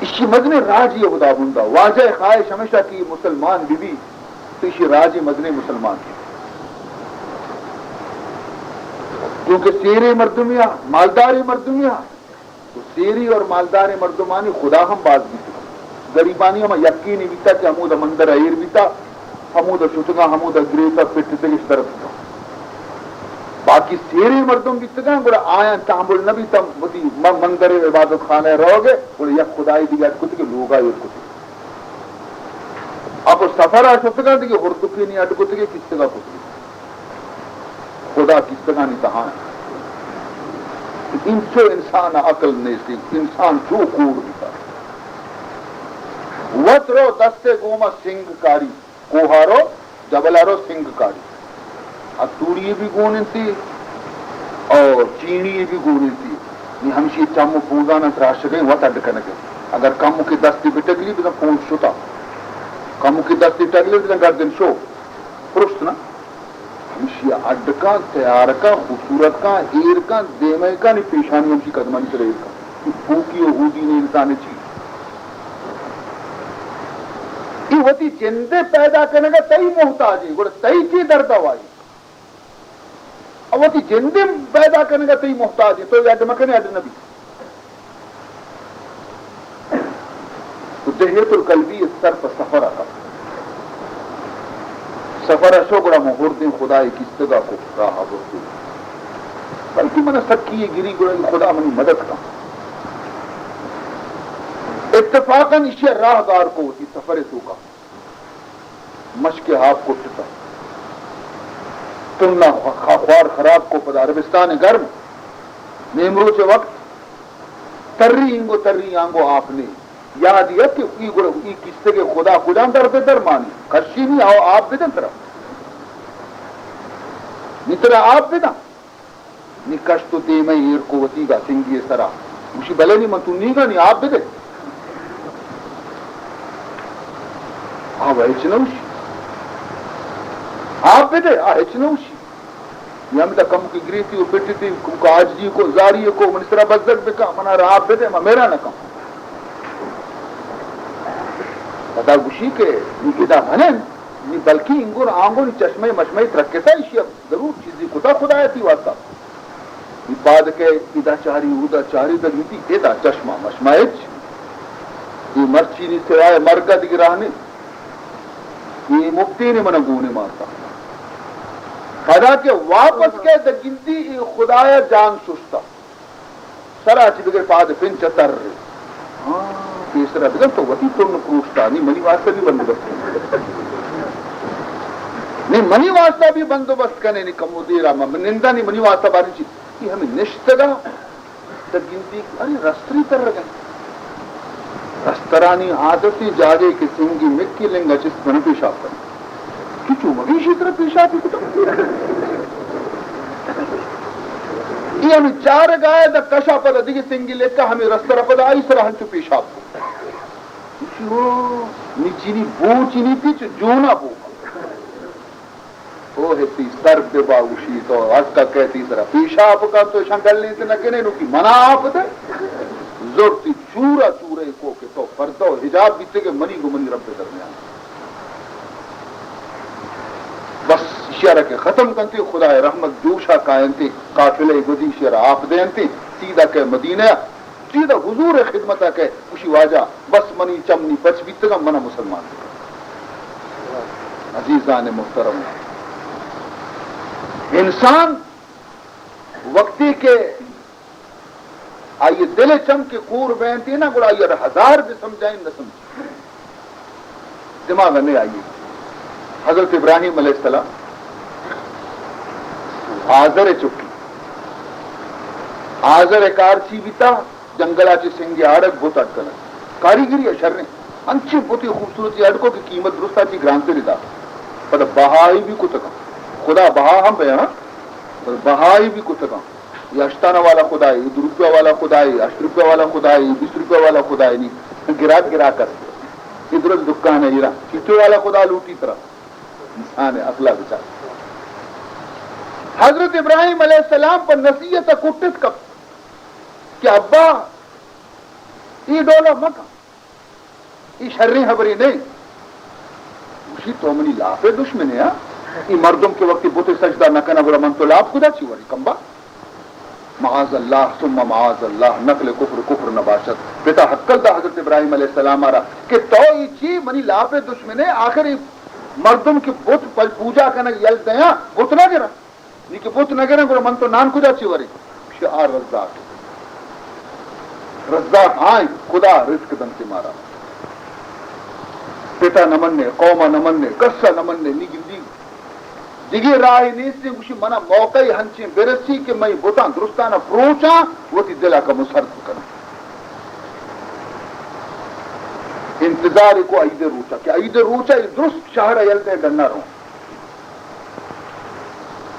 اسی مدن راج یہ خدا بندہ واجہ خواہش ہمیشہ کی مسلمان بیوی تو اسی راج مدن مسلمان کی کیونکہ سیرے مردمیہ مالداری مردمیہ تو سیری اور مالدار مردمانی خدا ہم باز بھی تھا غریبانی ہم یقینی بیتا کہ حمود مندر عیر بیتا حمود شتگا حمود گریتا پٹ سے اس طرف تھا باقی سیری مردم بیتگا گوڑا آیا تعمل نبی تم بدی مندر عبادت خانہ رہو گے گوڑا یک خدای دیگا کتے کے لوگا یور کتے آپ سفر شتگا دیگے ہرتکی نہیں اڈ کتے کے کس تگا کتے خدا کس طرح نہیں کہا ان سے انسان عقل نہیں سی انسان جو کوڑ دیتا وطرو دستے گوما سنگ کاری کوہارو جبلارو سنگ کاری اتوڑی بھی گونن تھی اور چینی بھی گونن تھی یہ ہمشی چامو پوزانا تراش گئے وط اڈ کنگے اگر کمو کی دستی بھی ٹگلی بھی پونچ شتا کمو کی دستی ٹگلی بھی گردن شو پرشت نا مشی اڈ کا تیار کا خوبصورت کا ایر کا دیمے کا نہیں پیشانی ہم کی قدمانی سے ایر کا پھوکی و ہودی نے انسان چی یہ ہوتی جندے پیدا کرنے کا تئی محتاج ہے گوڑا تئی چی درد آوائی اب ہوتی جندے پیدا کرنے کا تئی محتاج ہے تو یہ اڈمکنے اڈ نبی تو دہیت القلبی اس سر پر سفر آتا سفر اشو گڑا محردیں خدا کی استدا کو راہ بردو بلکہ من سکی گری گڑا خدا منی مدد کا اتفاقاً اشیاء راہ دار کو ہوتی سفر تو کا مشق ہاپ کو ٹتا تم نہ خوار خراب کو پدا عربستان گرم نیمرو سے وقت تری انگو تری آنگو آپ نے یاد یہ کہ ای کستے کے خدا خدام در دے در مانی خرشی نہیں آؤ آپ بدن طرف نترا آپ بدن نکش تو دے میں ایر کو وطی گا سنگی سرا مشی بلے نہیں من تو نہیں گا نہیں آپ بدے آو ایچنوشی آپ بدے ایچنوشی یہ ہمیں کم کی گری تھی اور پیٹی تھی کم کا آج جی کو زاری کو من اس طرح بزدک بکا منا رہا آپ بدے میرا نہ کم پتا گوشی کے نکیدہ بھنن بلکہ انگور آنگو نی چشمہ مشمہ ترکے سا اشیاء ضرور چیزی کتا خدا ہے تھی واسطہ بعد کے ادا چاری ادا چاری در نیتی ادا چشمہ مشمہ یہ مرچی نی سوائے مرگد گرانے یہ مفتی نے منہ گونے مارتا خدا کے واپس کے دا گنتی خدا جان سشتا سرا چی بگر پاد پن چتر تیسرا بگم تو وطی ترن پروشتا نہیں منی واسطہ بھی بندوبست نہیں منی واسطہ بھی بندوبست کرنے نہیں کمو دیرا نندہ نہیں منی واسطہ باری چیز یہ ہمیں نشتگا در گنتی ارے رستری تر رگا رسترانی عادتی جاگے کہ سنگی مکی لنگا چس من پیشاب کرنے کچھو مگیشی طرح پیشاب ہی کتو یہ ہمیں چار گائے دا کشا پدا دیگی سنگی لکا ہمیں رستر پدا آئی سر ہنچو پیشاب کو نیچینی بو چینی تھی چو جونا بو وہ ہے تی سر بے باوشی تو از کا کہتی سرا پیشاب کا تو شنگل نہیں تھی نکنے نو کی منا آپ دے زور تی چورا چورے کو کہ تو پردہ حجاب بیتے کہ منی کو منی رب درمیان بس اشارہ کے ختم کرتے خدا رحمت جوشا کائنتے قافلے گزی اشارہ آپ دینتے سیدھا کہ مدینہ سیدھا حضور خدمتہ کہ کشی واجہ بس منی چمنی پچ بیتے گا منہ مسلمان عزیزان محترم انسان وقتی کے آئیے دل چم کے کور بینتی نا گوڑا آئیے ہزار بھی سمجھائیں نہ سمجھیں دماغ نہیں آئیے حضرت ابراہیم علیہ السلام آزر چکی آزر کارچی بیتا جنگلا چی سنگی آڑک بہت اٹکل کاریگری اشرنے انچی بہت خوبصورتی اٹکو کی قیمت درستا چی گرانتے ردا پر بہائی بھی کچھ کم خدا بہا ہم بے ہاں پر بہائی بھی کچھ کم یہ اشتانہ والا خدا ہے 2 روپیہ والا خدا ہے 8 روپیہ والا خدا ہے 20 روپیہ والا خدا ہے نہیں گرا کر ادھر دکان ہے یہ چٹے والا خدا لوٹی طرح انسان ہے اصلہ بچار حضرت ابراہیم علیہ السلام پر نصیحت کٹت کب کہ ابا یہ ڈولا مکہ یہ شرری خبری نہیں اسی تو منی لافے دشمن ہے یہ مردم کے وقت بوتے سجدہ نہ کرنا بڑا من تو لاپ خدا چی وری کمبا معاذ اللہ ثم معاذ اللہ نقل کفر نباشت بیٹا حقل دا حضرت ابراہیم علیہ السلام آ رہا کہ تو یہ چی منی لافے دشمن ہے آخر مردم کے بت پوجا کرنا یل دیا بت نہ گرا نہیں کہ بت نہ گرا بڑا من تو نان خدا چی وری شعار رزاق آئیں خدا رزق دن سے مارا پیتا نمنے قوما نمنے قصہ نمنے نیگی دیگی راہی نیستی کچھ منا موقعی ہنچیں برسی کہ میں بوتاں درستانہ پروچاں وہ تی دلہ کا مسرد کرنا انتظار کو عید روچا کہ عید روچا درست شہر یلتے ڈننا رہوں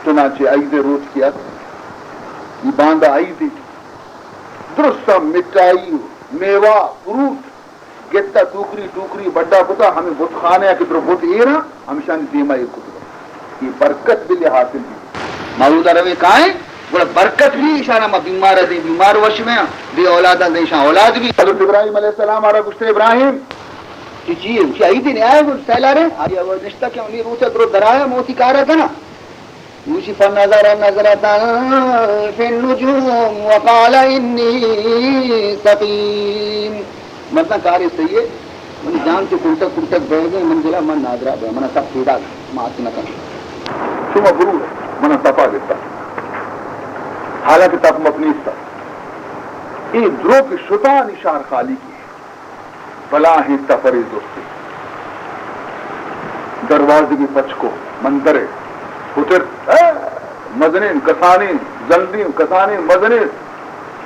چنانچہ عید روچ کیا یہ باندھا عید درست مٹائی میوہ فروٹ گتا ٹوکری بڑا پتا ہمیں بت خانے کہ در بت ایرا ہمیشہ دیما یہ کتب یہ برکت بھی حاصل بھی موجودہ روے کہاں ہے بڑا برکت بھی اشارہ میں بیمار ہے بیمار وش میں بھی اولاد دے شاہ اولاد بھی حضرت ابراہیم علیہ السلام آرہ گشتے ابراہیم جی اسی آئی دن آئے وہ سیلارے آیا وہ نشتہ کیا انہیں روچہ درو درایا موتی کہا رہا تھا نا یوسف فنظر نظرتا فی النجوم وقال انی سقیم مطلب کاری صحیح ہے من جان کے کنٹک بہ گئے منزلہ من نادرہ بہ من سب پیدا معاصی نہ کرنا شما برو من صفا دیتا حالانکہ تب مبنی تھا یہ درو کی شتا نشان خالی کی بلا ہی تفری دوستی دروازے کی پچ کو مندرے پتر مزنین کسانی زندین کسانی مزنین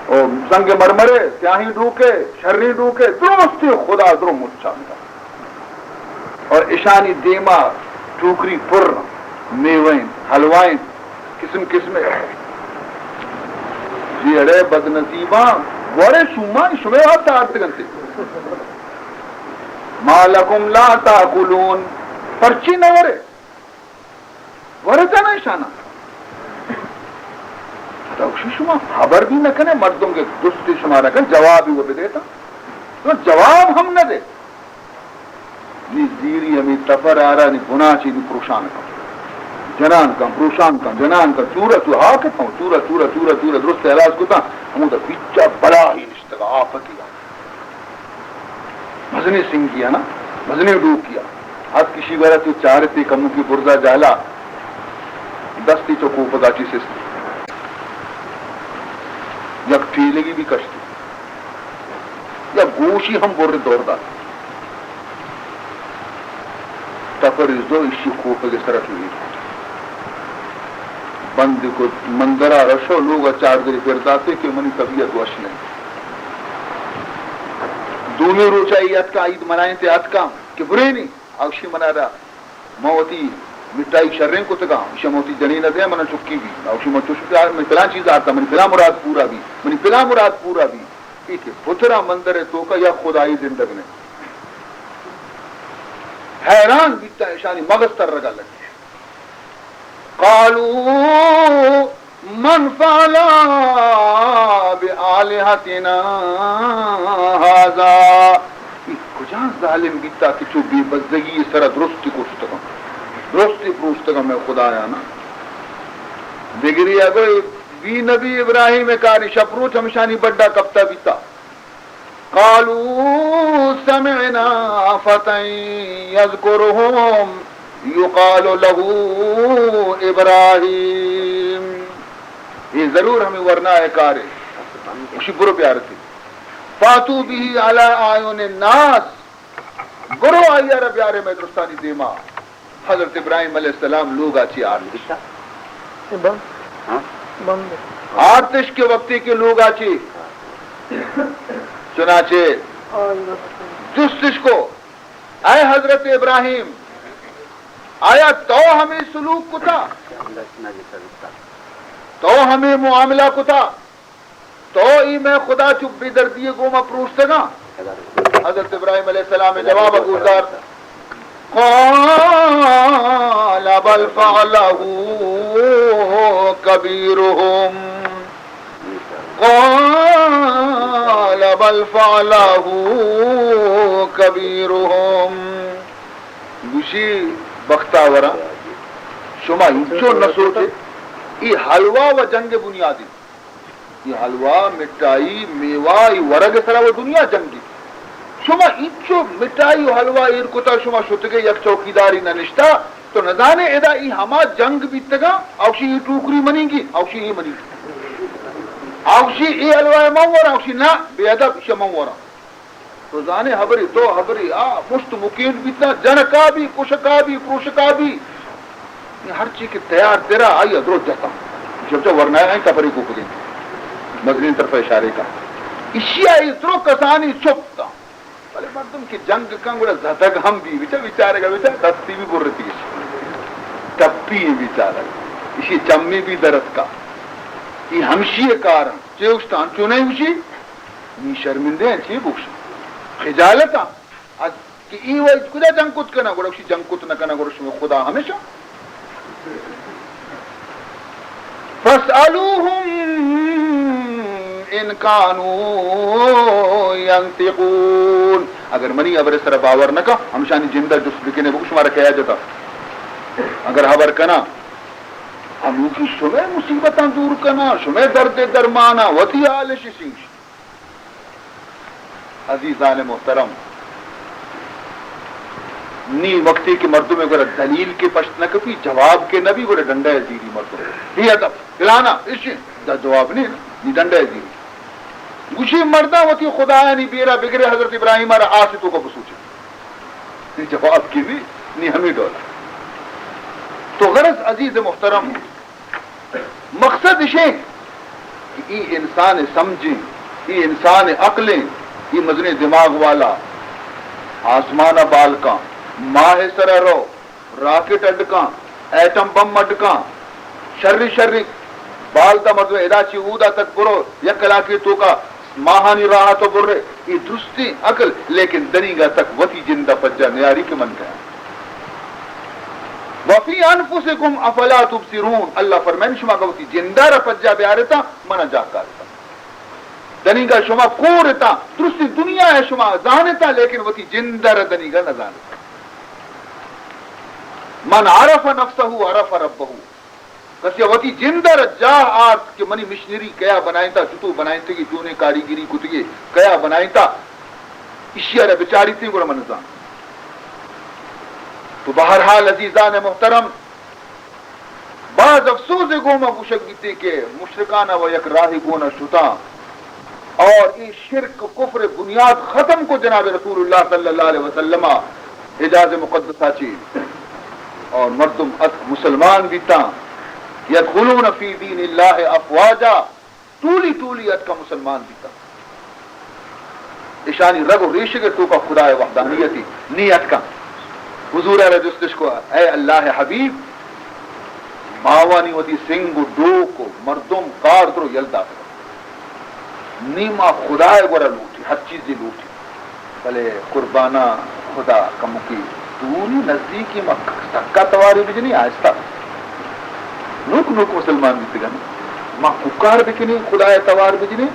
اور سنگ مرمرے سیاہی ڈوکے شرری ڈوکے درستی خدا درو مچانتا اور اشانی دیما ٹوکری پر میوین حلوائن قسم قسمیں جیڑے بد نصیباں وڑے شما شمے آپ تارتے گنتے ما لکم لا تاکلون پرچی نہ ورے کا شانہ شما خبر بھی نہ کرے مردوں کے دوستی شمارا کر جواب ہی وہ بھی دیتا تو جواب ہم نہ دے نی زیری ہمیں تفر آ رہا نی گناہ چی نی پروشان کا جنان کا پروشان کا جنان کا چورا تو ہاں کہتا ہوں چورا چورا چورا چورا درست علاج کتا ہموں تا بچہ بڑا ہی نشتگا آفتی گا مزنی سنگ کیا نا مزنی ڈوب کیا آج کسی بارہ تو چارتی کموں کی برزا جالا دستی تو کو پداچی سستی یک ٹھیلگی بھی کشتی یا گوشی ہم بور دور دا تفر ازدو اسی خوف کے سرٹ ہوئی بند کو مندرہ رشو لوگ چار دری پھر داتے کہ منی طبیعت وش نہیں دومی روچائی ات کا عید منائیں تھے ات کا کہ برے نہیں اوشی منا رہا موتی مٹائی شرریں کو تکا اوشی موتی جنین دے منا چکی بھی اوشی موتی چکی میں پلا چیز آتا منی پلا مراد پورا بھی منی پلا مراد پورا بھی ٹھیک ہے پترا مندر ہے تو کا یا خدائی زندگ نے حیران بیتا اشانی مغز تر رگا لگی قالوا من فعل بآلهتنا هذا کجا ظالم بیتا کہ چو بے بزدگی سرا درستی کوشتگا درستی پروشتگا میں خدا آیا نا بگری اگر بی نبی ابراہیم کاری شپروچ ہمشانی بڑا کبتا بیتا قالوا سمعنا فتى يذكرهم يقال له ابراہیم یہ ضرور ہمیں ورنہ ہے کار ہے اسی برو پیار تھی فاتو بھی علی آیون الناس برو آئی عرب یارے میں درستانی دیما حضرت ابراہیم علیہ السلام لوگ آچی آرتش آرتش کے وقتی کے لوگ آچی چنانچہ جستش کو اے حضرت ابراہیم آیا تو ہمیں سلوک کو تھا تو ہمیں معاملہ کو تھا تو ہی میں خدا چپ بھی دردی گو میں پروشتے گا حضرت ابراہیم علیہ السلام جواب گزار قال بل فعله كبيرهم قال بل فعله كبيرهم گوشی بختاورا شما ہنچو نہ سوچے یہ حلوہ و جنگ بنیادی یہ حلوہ مٹائی میوہ یہ ورگ سرا و دنیا جنگی شما ہنچو مٹائی و حلوہ ایر کتا شما شتگے یک چوکیداری نہ نشتا تو نظانے ادا ای ہما جنگ بیتگا اوشی یہ ٹوکری منیں گی اوشی یہ منیں گی اوشی ای حلوہ مورا اوشی نا بے ادب اسے مورا تو زانے حبری تو حبری مشت مکین بیتنا جنکا بھی کشکا بھی پروشکا بھی ہر چیز کے تیار تیرا آئی ادرو جاتا جب جب ورنہ آئیں کپری کو کلیں مدنین طرف اشارے کا اسی آئی ادرو کسانی چھپتا بلے مردم کی جنگ کن گوڑا زدگ ہم بھی بیچارے گا بیچارے دستی بھی بر رہتی ہے ٹپی بیچارے اسی چمی بھی درد کا یہ ہمشی کارن چیوشتان چونے ہوشی نی شرمندے ہیں چی بوشی خجالتا کہ ای وہ کدا جنگ کت کنا گوڑا اسی جنگ کت نہ کنا گوڑا شما خدا ہمیشہ فاسألوهم ان كانوا ينطقون. اگر منی ابر سر باور نہ کا ہم شانی جندہ جس بکنے بکش مارا کہا جاتا اگر خبر کنا ہم کی شمع مصیبتاں دور کنا شمع درد درمانا وتی حال شیش. عزیزان محترم نی وقتی کے مردوں میں گورا دلیل کے پشت نہ کبھی جواب کے نبی گورا ڈنڈا زیری مردوں یہ ادب پلانا اس جواب نہیں نی ڈنڈا زیری گوشی مردہ ہوتی خدا نہیں بیرا بگڑے حضرت ابراہیم آرہ آسطوں کو بسوچے نی جواب کی بھی نی ہمیں ڈولا. تو غرض عزیز محترم مقصد اسے کہ یہ انسان سمجھیں یہ انسان عقلیں یہ مزن دماغ والا آسمان بالکاں ماہ سر رو راکٹ اڈکاں ایٹم بم اڈکاں شر بالتا مردو ادا چی اودا تک برو یک علاقے تو کا ماہانی راہ تو برے یہ درستی عقل لیکن دنیگا تک وتی جندہ پجا نیاری کے من گیا. وفی انفسکم افلا تبصرون اللہ فرمائن شما کا وتی جندہ را پجا بیارتا منا جا کارتا دنیگا شما کورتا درستی دنیا ہے شما زانتا لیکن وتی جندہ را دنیگا نہ زانتا. من عرف نفسه عرف ربه کسی وتی جندر جا آت کہ منی مشنری کیا بنائیں تا جتو بنائیں تا کہ جونے کاریگری کتگی کیا بنائیں تا اشیاء بچاری تھی گوڑا منظام. تو بہرحال عزیزان محترم بعض افسوس گوما گوشگیتے کہ مشرکانہ و یک راہی گونا شتا اور یہ شرک کفر بنیاد ختم کو جناب رسول اللہ صلی اللہ علیہ وسلم حجاز مقدسہ چیز اور مردم مسلمان بھی تا یدخلون فی دین اللہ افواجا طولی ات کا مسلمان بھی تا اشانی رگ و ریش کے تو کا خدا وحدانیتی نیت کا حضور علیہ جستش کو اے اللہ حبیب ماوانی ہوتی سنگ و ڈو کو مردم کار درو یلدا کرو نیما خدا گورا لوٹی ہر چیزی لوٹی بلے قربانہ خدا کمکی دوری نزدیکی میں سکا تواری بجنی آہستہ نوک مسلمان بھی تگن ماں ککار بکنی خدا توار بجنی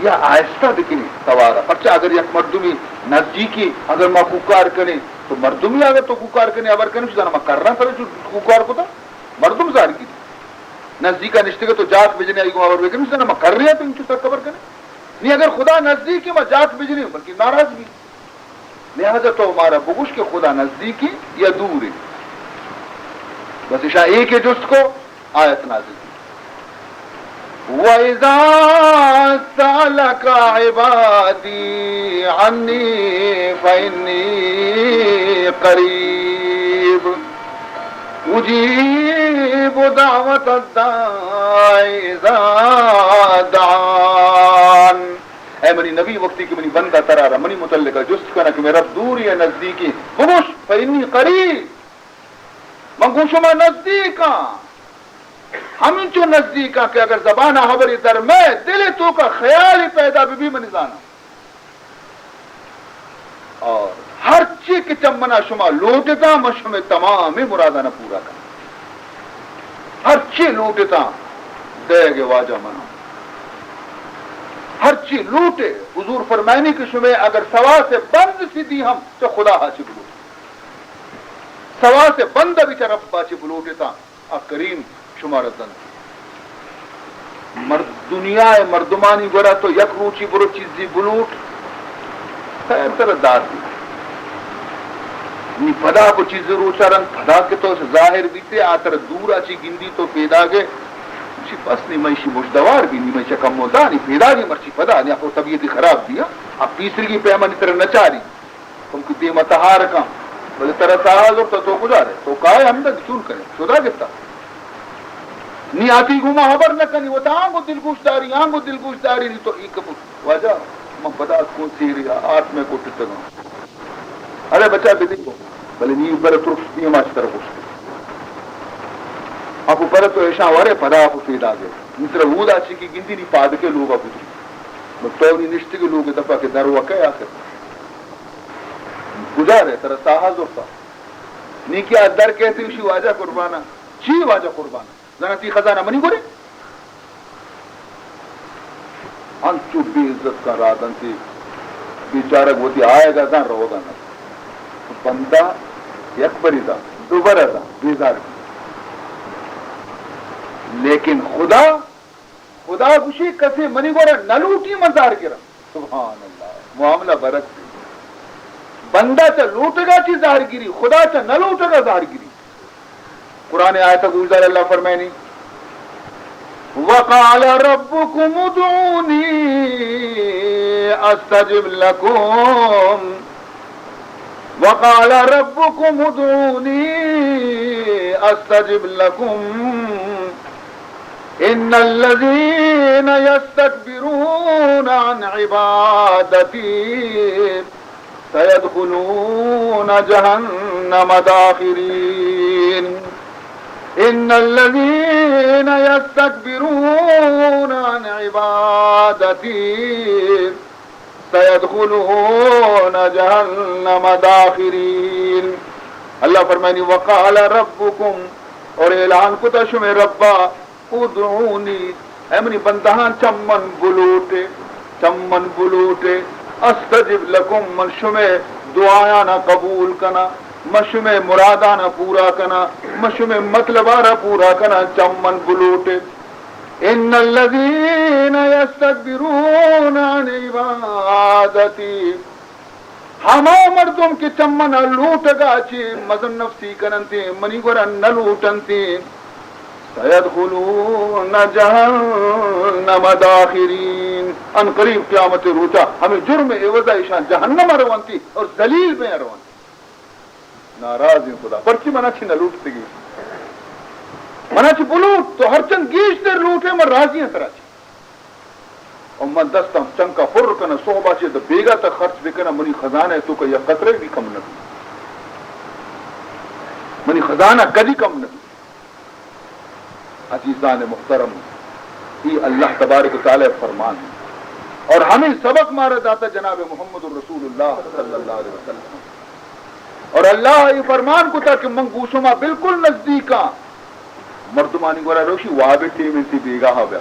یا آہستہ بکنی توارا پرچہ اگر یک مردمی نزدیکی اگر ماں ککار کرنے تو مردمی اگر تو ککار کرنے ابر کرنے شدانا ماں کرنا سر جو ککار کو تھا مردم ظاہر کی نزدیکا نشتے گا تو جات بجنے آئی گو ابر بکنی شدانا ماں کر رہے ہیں تو انچو تک کبر کرنے نہیں اگر خدا نزدیکی ماں جات بجنے بلکہ ناراض بھی لہذا تو ہمارا بگوش کے خدا نزدیکی یا دور ہے بس اشاء ایک ہے جست کو آیت نازل کی وَإِذَا سَأَلَكَ عِبَادِي عَنِّي فَإِنِّي قَرِيبٌ أُجِيبُ دَعْوَةَ الدَّاعِ إِذَا دَعَانِ. اے منی نبی وقتی کہ منی بندہ ترارا منی متعلقہ جست کنا کہ میرا دوری ہے نزدیکی بگوش فإنی قریب من گوشو ما نزدیکا ہمیں چو نزدیکا کہ اگر زبانہ حبری در میں دل تو کا خیالی پیدا بھی منی زانا اور ہر چی کی چمنا شما لوٹتا مشم تمام مرادانہ پورا کرنا ہر چی لوٹتا دے گے واجہ منا ہر چیز لوٹے حضور فرمائنی کی شمع اگر سوا سے بند سی دی ہم تو خدا حاچی بلوٹے سوا سے بند بھی رب حاچی بلوٹے تا کریم شمار دن دنیا مردمانی گورا تو یک روچی برو چیزی بلوٹ خیر طرح دار دی نی پدا کو چیز روچا رنگ پدا کے تو ظاہر بیتے آتر دور آچی گندی تو پیدا گئے بس نہیں میشی مشدوار بھی نہیں میشا کم ہوتا نہیں پیدا نہیں مرچی پدا نہیں آپ کو طبیعت خراب دیا اب تیسری کی پیمانی طرح نچاری تم کی دیمت ہار کام بلے طرح ساز اور تو گزارے تو کہا ہے ہم تک چون کریں شدہ گتا نہیں آتی گھوما خبر نہ کنی وہ تو آنگو دل گوش داری نہیں تو ایک واجہ میں پدا کون سی رہا آت میں کو ٹٹنا ارے بچہ بھی دیکھو بلے نہیں برے ترخ نہیں ہماری طرف اس آپ پر تو ایشا وارے پدا آپ پیدا گئے مصر وود آچی کی گندی نہیں پاد کے لوگ آپ توری نشتے کے لوگ دفعہ کے در وقع آخر گزارے ترہ ساحاز ہوتا نہیں کیا در کہتے اسی واجہ قربانہ چی واجہ قربانہ زنہ تی خزانہ منی گوری چو بے عزت کا رادن سے بیچارہ ہوتی آئے گا تھا روگا نہ بندہ یک بری دا دوبارہ دا بیزار کی لیکن خدا خوشی کسے منی گورا نلوٹی مزار گرا سبحان اللہ معاملہ برک سے بندہ چا لوٹ گا چی ظاہر گیری خدا چا نہ لوٹ گا ظاہر گیری قرآن آیت گزار اللہ فرمائنی وقال ربكم ادعوني استجب لكم وقال ربكم ادعوني استجب لكم ان الذين يستكبرون عن عبادتي سيدخلون جهنم داخرين ان الذين يستكبرون عن عبادتي سيدخلون جهنم داخرين اللہ فرمائنی وقال ربكم اور اعلان کتا شمی ربا ادعونی امنی بندہان چمن بلوٹے استجب لکم من شمی دعایانا قبول کنا مشم مرادانا پورا کنا مشم مطلبانا پورا کنا چمن بلوٹے ان الذین یستکبرون عن عبادتی ہما مردم کی چمن لوٹ گا چی مزن نفسی کننتی منی گورن نلوٹنتی سیدخلون جہنم داخرین ان قریب قیامت روچا ہمیں جرم عوضہ ایشان جہنم روانتی اور ذلیل میں روانتی ناراض ہیں خدا پرچی منا چھی نہ لوٹتے گی منا چھی بلوٹ تو ہر چند گیش در لوٹے من راضی ہیں ترا چھی اور من دستم چنگ کا فر کنا صحبہ چھی تو بیگا تا خرچ بکنا منی خزانہ ہے تو کہ یہ قطرے بھی کم نبی منی خزانہ کدی کم نبی عزیزان محترم یہ اللہ تبارک و تعالی فرمان ہے اور ہمیں سبق مارا داتا جناب محمد الرسول اللہ صلی اللہ علیہ وسلم اور اللہ یہ فرمان کو تھا کہ من گوشما بالکل نزدیکا مردمانی گورا روشی وابی ٹیم انسی بیگاہ بیا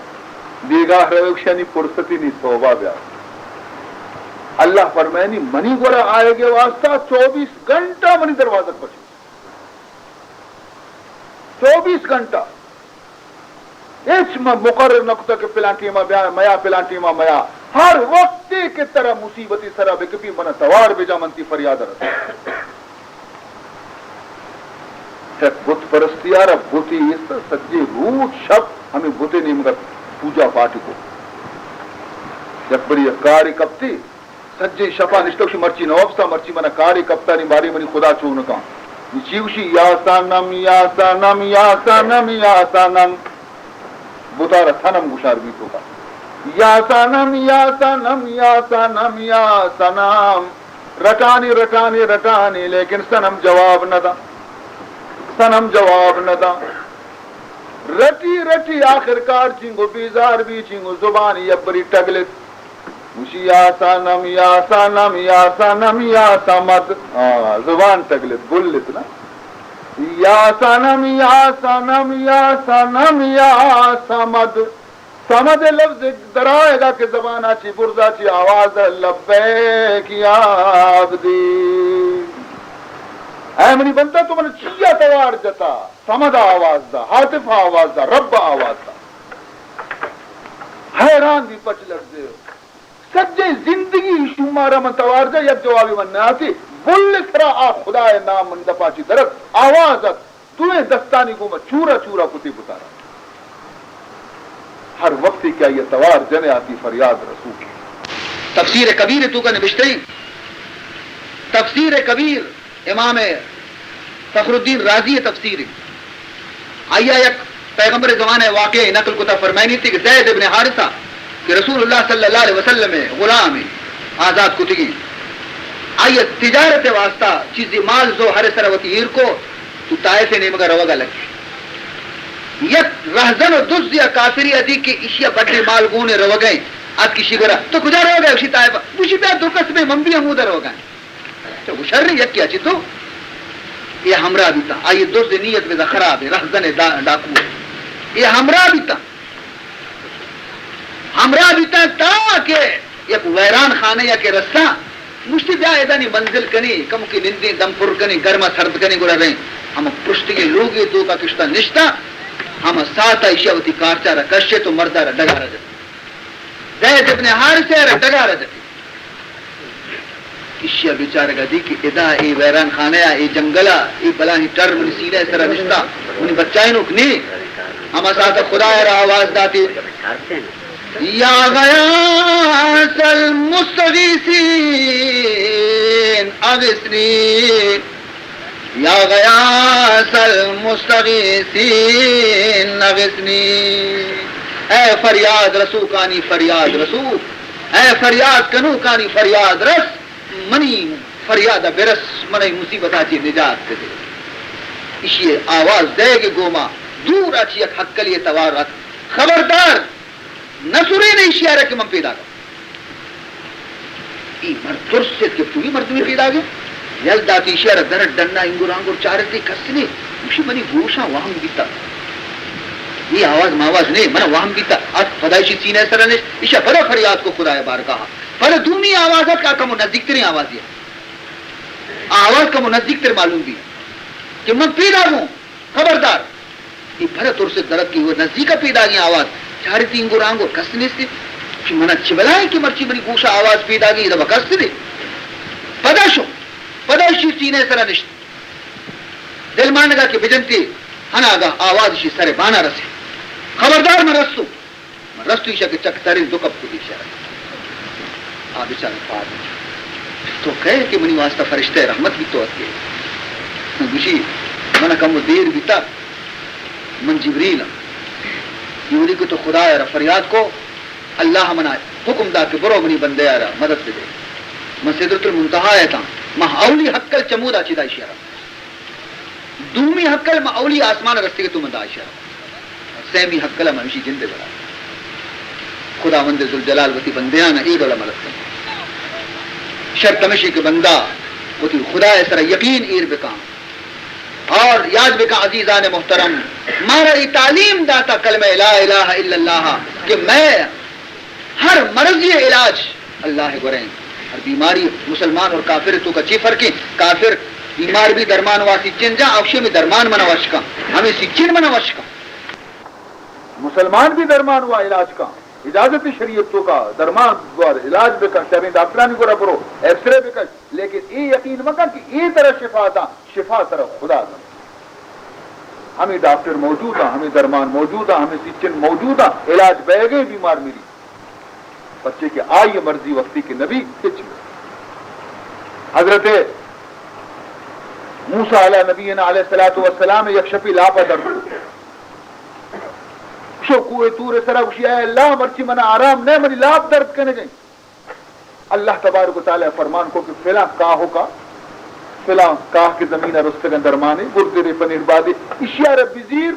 بیگاہ روشانی فرصتی نہیں توبہ بیا اللہ فرمائنی منی گورا آئے گے واسطہ 24 گھنٹہ منی دروازہ پچھے 24 گھنٹہ ایچ مقرر نقطہ کے پلانٹیما بیا میا پلانٹیما میا ہر وقت کے طرح مصیبتی سرہ بکپی منا توار بجا منتی فریاد رہتا بت پرستی آ رہا بتی اس طرح سجے روٹ شب ہمیں بتے نہیں مگر پوجا پاٹی کو جب بڑی کاری کپتی سجے شفا نشتوشی مرچی نوابسا مرچی منا کاری کپتا نہیں باری منی خدا چونکا چیوشی یا سانم یا سانم یا سانم یا سانم بطارہ سنم گشار بھی تو کا یا سانم یا سانم یا سانم یا سانم رٹانی لیکن سنم جواب نہ دا سنم جواب نہ دا رٹی آخرکار چنگو بیزار بھی چنگو زبان یا بری ٹگلت مشی یا سانم یا سانم یا سانم یا سامد زبان ٹگلت بولت نا یا سانم یا سانم یا سانم یا سامد سامد لفظ درائے گا کہ زبان آچی برزا چی آواز لبیک یا عبدی اے منی بنتا تو من چیا توار جتا سمد آواز دا حاطف آواز دا رب آواز دا حیران بھی پچ لگ دے سجے زندگی شمارا من توار جا یک جوابی من ناتی بل سرا آ خدا نام من دفا چی درد آوازت تمہیں دستانی کو میں چورا کتی بتارا ہر وقت کیا یہ توار جنے آتی فریاد رسول تفسیر کبیر تو کا نبشتے تفسیر کبیر امام فخر الدین رازی تفسیر آیا یک پیغمبر زمانے واقع نقل کتا فرمائنی تھی کہ زید ابن حارثہ کہ رسول اللہ صلی اللہ علیہ وسلم غلام آزاد کتگی آیا تجارت واسطہ چیزی مال زو ہر سروتی ہیر کو تو تائے سے نیمگا روگا لگی یک رہزن و دز یا کافری ادی کے اشیا بڑے مال گونے روگئیں آج کی شگرہ تو کجا روگا اسی تائے پا بوشی پہ دو قسمیں منبی حمودہ روگئیں تو شر یک کیا چی تو یہ ہمراہ بھی تا آئیے دوست نیت میں خراب ہے رہزن ڈاکو یہ ہمراہ بھی تا ہمراہ بیتا تاکہ یک ویران خانه یا کہ رسا مشتی بیا ایدانی منزل کنی کم کی نندی دم پر کنی گرما سرد کنی گوڑا رہیں ہم پشتی کے لوگی تو کا کشتا نشتا ہم ساتا اشیاوتی کارچا را کشے تو مردہ را ڈگا را جاتی زید ابن حارثہ را ڈگا را جاتی اشیا بیچارہ گا دی کہ ادا ای ویران خانه ای جنگلا ای بلاہی ٹر منی سینے سرا نشتا منی بچائیں نکنی ہم ساتا خدا را آواز داتی یا غیاث المستغیثین اغثنی یا غیاث المستغیثین اغثنی اے فریاد رسو کانی فریاد رسو اے فریاد کنو کانی فریاد رس منی فریاد برس منی مصیبت آچی نجات دے اسی آواز دے گے گوما دور آچی ایک حق کلیے توار رکھ خبردار نصوری نے اشیارہ کہ من پیدا کر ای مرد ترسید کہ تو ہی مرد میں پیدا گئے یلداتی اشیارہ درد ڈننا انگور آنگور چارتی کسنے مشی منی گوشا وہم بیتا یہ آواز ماواز نہیں منہ وہم بیتا آج فدایشی سینہ سرنش اشیاء بڑا فریاد کو خدا بار کہا پر دومی آواز ہے کا مو نزدیک ترین آواز ہے آواز کا مو نزدیک تر معلوم بھی کہ من پیدا ہوں خبردار یہ بھر ترسید درد کی وہ نزدیک پیدا گئی آواز چاری تین گو رانگو کسنے سے منا چبلائیں کہ مرچی منی گوشا آواز پیدا گئی دبا کسنے پداشی سینے سرا نشت دل مانگا کہ بجنتی ہنا گا آواز شی سر بانا رسے خبردار میں رستو ایشا کہ چک ترین دو کب کو دیشا آب چاہ پاد تو کہے کہ منی واسطہ فرشتہ رحمت بھی تو اتگے گوشی منا کم دیر بیتا من جبریل یوری کو تو خدا ہے فریاد کو اللہ منا حکم دا کہ برو منی بندے آرہ مدد دے من سدرت المنتہا ہے تھا ماں اولی حقل چمود آچی دا اشارہ دومی حقل ماں اولی آسمان رستے کے تم دا اشارہ سیمی حقل مہمشی جندے بڑا خدا مند ذوالجلال وتی بندیانا عید والا ملک شرط مشی کے بندہ وتی خدا سر یقین ایر بکام اور یاد بکا عزیزان محترم مارا یہ تعلیم داتا کلمہ لا الہ الا اللہ کہ میں ہر مرضی علاج اللہ گریں ہر بیماری مسلمان اور کافر تو کا چی فرق ہے کافر بیمار بھی درمان واسی چن جا اوشے میں درمان منا وشکا ہمیں سچن منا وشکا مسلمان بھی درمان ہوا علاج کا اجازت شریعت تو کا درمان علاج بکا شرین ڈاکٹرانی کو رپرو ایکس رے بکا لیکن یہ یقین مکا کہ یہ طرح شفا تھا شفا طرف خدا تھا ہمیں ڈاکٹر موجود ہے ہمیں درمان موجود ہے ہمیں سچن موجود ہے علاج بہ گئے بیمار میری بچے کے آئی مرضی وقتی کے نبی کچھ حضرت موسیٰ علیہ نبینا علیہ السلام یک شپی لاپا درد شو کوئے تور سرہ وشی اے اللہ مرچی منا آرام نہیں منی لاپ درد کرنے گئیں اللہ تبارک و تعالی فرمان کو کہ فلاں کاہو کا فلاں کاہ کی زمینہ رستگن درمانے گردر پنیر بادی اشیار بزیر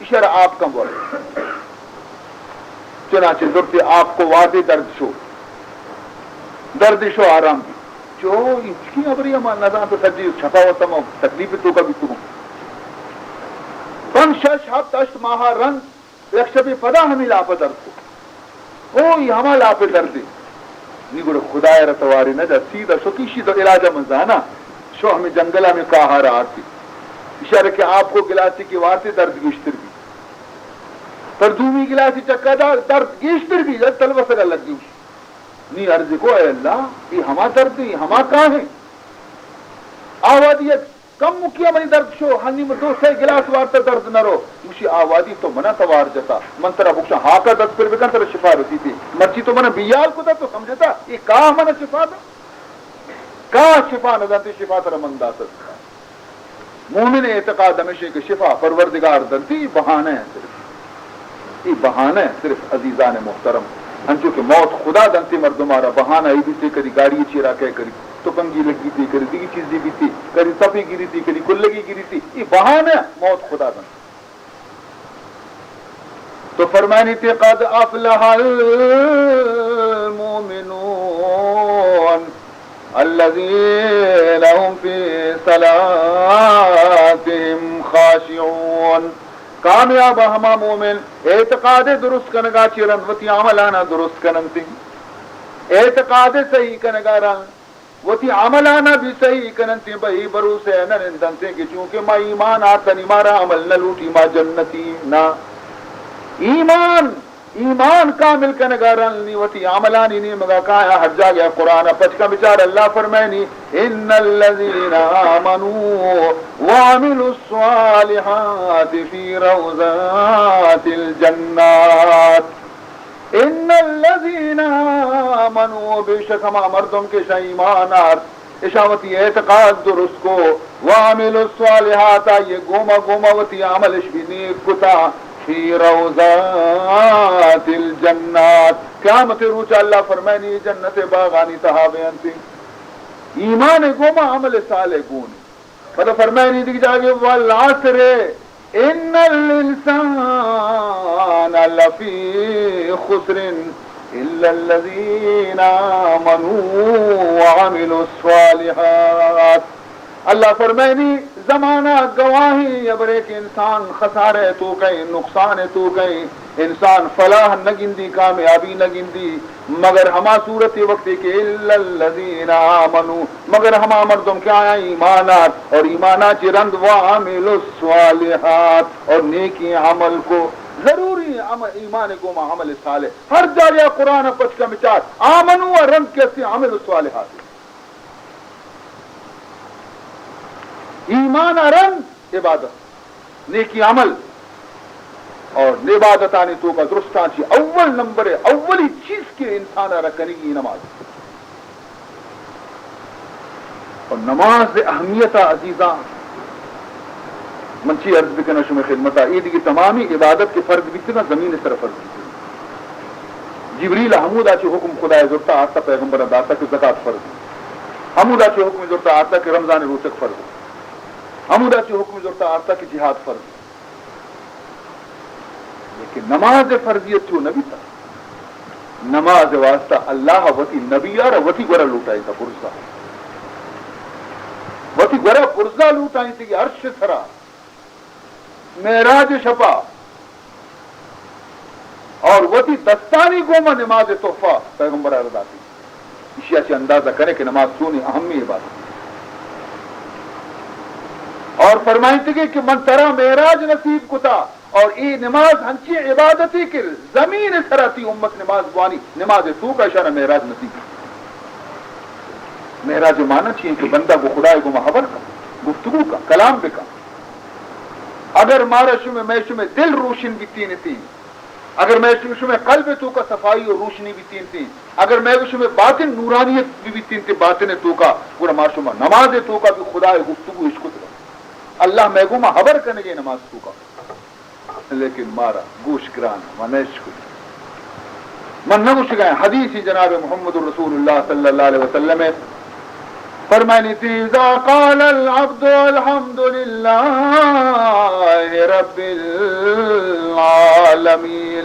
اشیار آپ کم ورد چنانچہ ضرورت آپ کو وعدے درد شو آرام بھی جو کی ابری اما نظام تو سجی چھپا ہوتا ہوں تکلیف تو کا بھی تو ہوں پن شش ہفت اشت ماہا رنگ رکشبی پدا ہمیں لاپا درد کو ہوئی ہما لاپے درد نی گوڑے خدا رتواری نہ جا سیدھا شو کیشی تو علاجہ منزانا شو ہمیں جنگلہ میں کہا رہا تھی اشارہ کہ آپ کو گلاسی کی وارتے درد گشتر بھی پر دومی گلاسی چکا درد گشتر بھی جب طلبہ سگا لگ گئی نی عرض کو اے اللہ یہ ہما درد نہیں ہما کہاں ہے آوادیت کم مکیا منی درد شو ہنی میں دو سے گلاس وارتا درد نہ رو مشی آوادی تو منا توار جتا من ترہ بکشا ہاکا درد پر بکن ترہ شفا رسی تھی مرچی تو منا بیال کو دا تو سمجھتا یہ کہاں منا شفا دا کہاں شفا نہ دانتی شفا ترہ من داتا مومن اعتقاد ہمیشہ کہ شفا پروردگار دنتی بہانہ ہے صرف یہ بہانہ ہے صرف عزیزان محترم ہنچو کہ موت خدا دنتی مردمارا بہانہ ہی بھی تھی کری گاڑی چیرا کہہ کری تو کنگی لگی تھی کری دیگی چیزی بھی تھی کری تپی گری تھی کری کلگی گری تھی یہ بہانہ موت خدا دنتی تو فرمانی تھی قد افلح المؤمنون الذين هم في صلاتهم خاشعون کامیاب ہما مومن اعتقاد درست کنگا چرن وتی عملانا درست کننتی اعتقاد صحیح کنگا رن وتی عملانا بھی صحیح کننتی بھئی بروسے نرندنتے کہ چونکہ ما ایمان آتنی مارا عمل نہ لوٹی ما جنتی نا ایمان کامل کنگا رن نی وتی عملانی نی مگا کایا حج جا گیا قرآن پچ کا بچار اللہ فرمائنی ان الذین آمنوا وعملوا الصالحات فی روضات الجنات ان الذین آمنوا بے شک ہما مردم کے شاہ ایمانات اشاوتی اعتقاد درست کو وعملوا الصالحات یہ گوما وتی عملش بھی نیک کتا فی روضات الجنات قیامت روچ اللہ فرمائنی جنت باغانی تہابین تھی ایمان گوما عمل صالح گون مطلب فرمائنی دیکھ جاگے والعصر ان الانسان لفی خسر الا الذین آمنوا وعملوا الصالحات اللہ فرمائنی زمانہ گواہی ابرے کہ انسان خسارے تو کہیں نقصان تو کہیں انسان فلاح نہ گندی کامیابی نہ گندی مگر ہما صورت وقت کہ الا الذین آمنوا مگر ہما مردم کیا آیا ایمانات اور ایمانات رند وعملوا الصالحات اور نیکی عمل کو ضروری ایمان کو عمل صالح ہر جاریا قرآن پچ کا مچار آمنوا رند کیسے عمل الصالحات ایمان رنگ عبادت نیکی عمل اور عبادتانی تو کا درستان چی اول نمبر ہے اولی چیز کے انسان رکھنے کی نماز اور نماز اہمیت عزیزہ منچی عرض بکنا شمی خدمتا عید کی تمامی عبادت کے فرض بکنا زمین اس طرح فرض بکنا جبریل حمود آچے حکم خدا ضرورتا آتا پیغمبر داتا کہ زکاة فرض حمود آچے حکم ضرورتا آتا کہ رمضان روچک فرض حمودہ سے حکم ضرورت آتا کہ جہاد فرض لیکن نماز فرضیت تو نبی تھا نماز واسطہ اللہ وتی نبی اور وتی گورا لوٹائی تھا پرزا وتی گورا پرزا لوٹائی تھی کہ عرش تھرا معراج شپا اور وتی دستانی گوما نماز تحفہ پیغمبر ادا تھی اشیاء سے اندازہ کرے کہ نماز سونی اہمی عبادت اور فرمائیں تھے کہ من ترا معراج نصیب کتا اور ای نماز ہنچی عبادتی کہ زمین سراتی امت نماز بوانی نماز تو کا اشارہ معراج نصیب معراج مانا چاہیے کہ بندہ کو خدا کو محبت کا گفتگو کا کلام بکا اگر مارا شمیں میں شمیں دل روشن بھی تین تین اگر میں شمیں قلب تو کا صفائی اور روشنی بھی تین تین اگر میں شمیں باطن نورانیت بھی تین تین باطن تو کا پورا ماشما نماز تو کا بھی خدا گفتگو عشق اللہ محگوما حبر کرنے گے نماز تو کا لیکن مارا گوش گران منش کو من نگوش گئے حدیثی جناب محمد رسول اللہ صلی اللہ علیہ وسلم فرمانی تھی اذا قال العبد الحمد للہ رب العالمین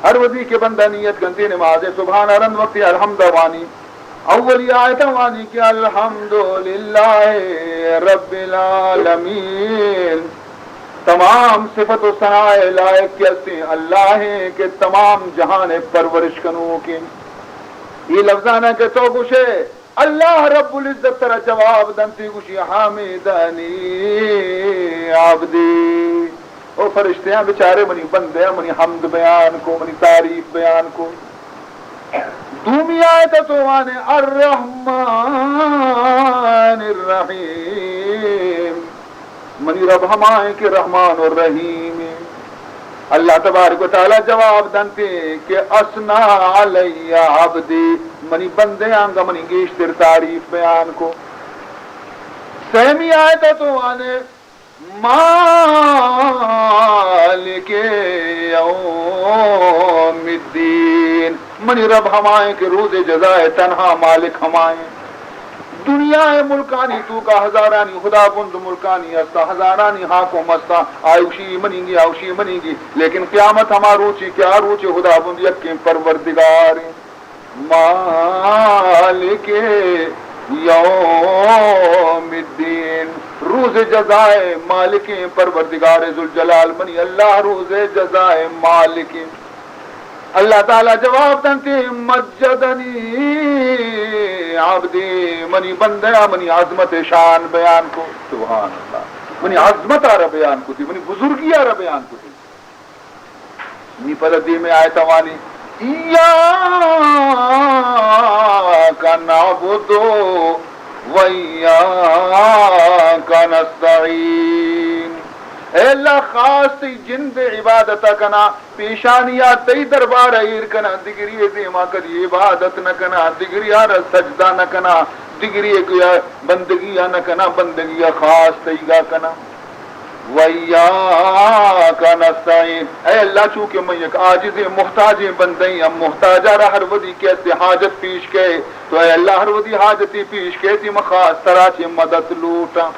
ہر وزی کے بندہ نیت گنتی نماز سبحان رند وقتی الحمد وانی اولی آیت وانی کہ الحمدللہ رب العالمین تمام صفت و ثناء لائق کیسے اللہ ہے کہ تمام جہان پرورش کنو کے یہ لفظانہ کے تو گوشے اللہ رب العزت ترہ جواب دنتی گوشی حامدانی عبدی او فرشتے ہیں بچارے منی بندے ہیں منی حمد بیان کو منی تعریف بیان کو دومی آیت تو آنے الرحمن الرحیم منی رب ہمائیں کہ رحمان اور رحیم اللہ تبارک و تعالی جواب دنتے کہ اسنا علی عبدی منی بندے آنگا منی گیشتر تعریف بیان کو سہمی آیت تو آنے مالک یوم الدین منی رب ہمائیں کہ روز جزائے تنہا مالک ہمائیں دنیا ملکانی تو کا ہزارانی خدا بند ملکانی استا ہزارانی حاکم استا آیوشی منیں گی آوشی منیں گی لیکن قیامت ہما روچی کیا روچی خدا بند یکیں پروردگار مالک یوم الدین روز جزائے مالک پروردگار ذوالجلال منی اللہ روز جزائے مالک اللہ تعالی جواب دنتے مجدنی عبدی منی بندہ منی عظمت شان بیان کو سبحان اللہ منی عظمت آرہ بیان کو تھی منی بزرگی آرہ بیان کو تھی نی پردی میں آئے توانی ایاک نعبدو وَإِيَّاكَ نَسْتَعِينُ اے اللہ خاص تی جن دے عبادتا کنا پیشانیا تی دربار ایر کنا دگری دیما کری عبادت نہ کنا دگری آرہ سجدہ نہ کنا دگری بندگی نہ کنا بندگی خاص تی گا کنا وَإِيَّاكَ نَسْتَعِينُ اے اللہ چونکہ میں ایک عاجز محتاج بندیں ہم محتاجہ رہا ہر ودی کیسے حاجت پیش کے تو اے اللہ ہر ودی حاجتی پیش کے تھی مخاص طرح چی مدد لوٹا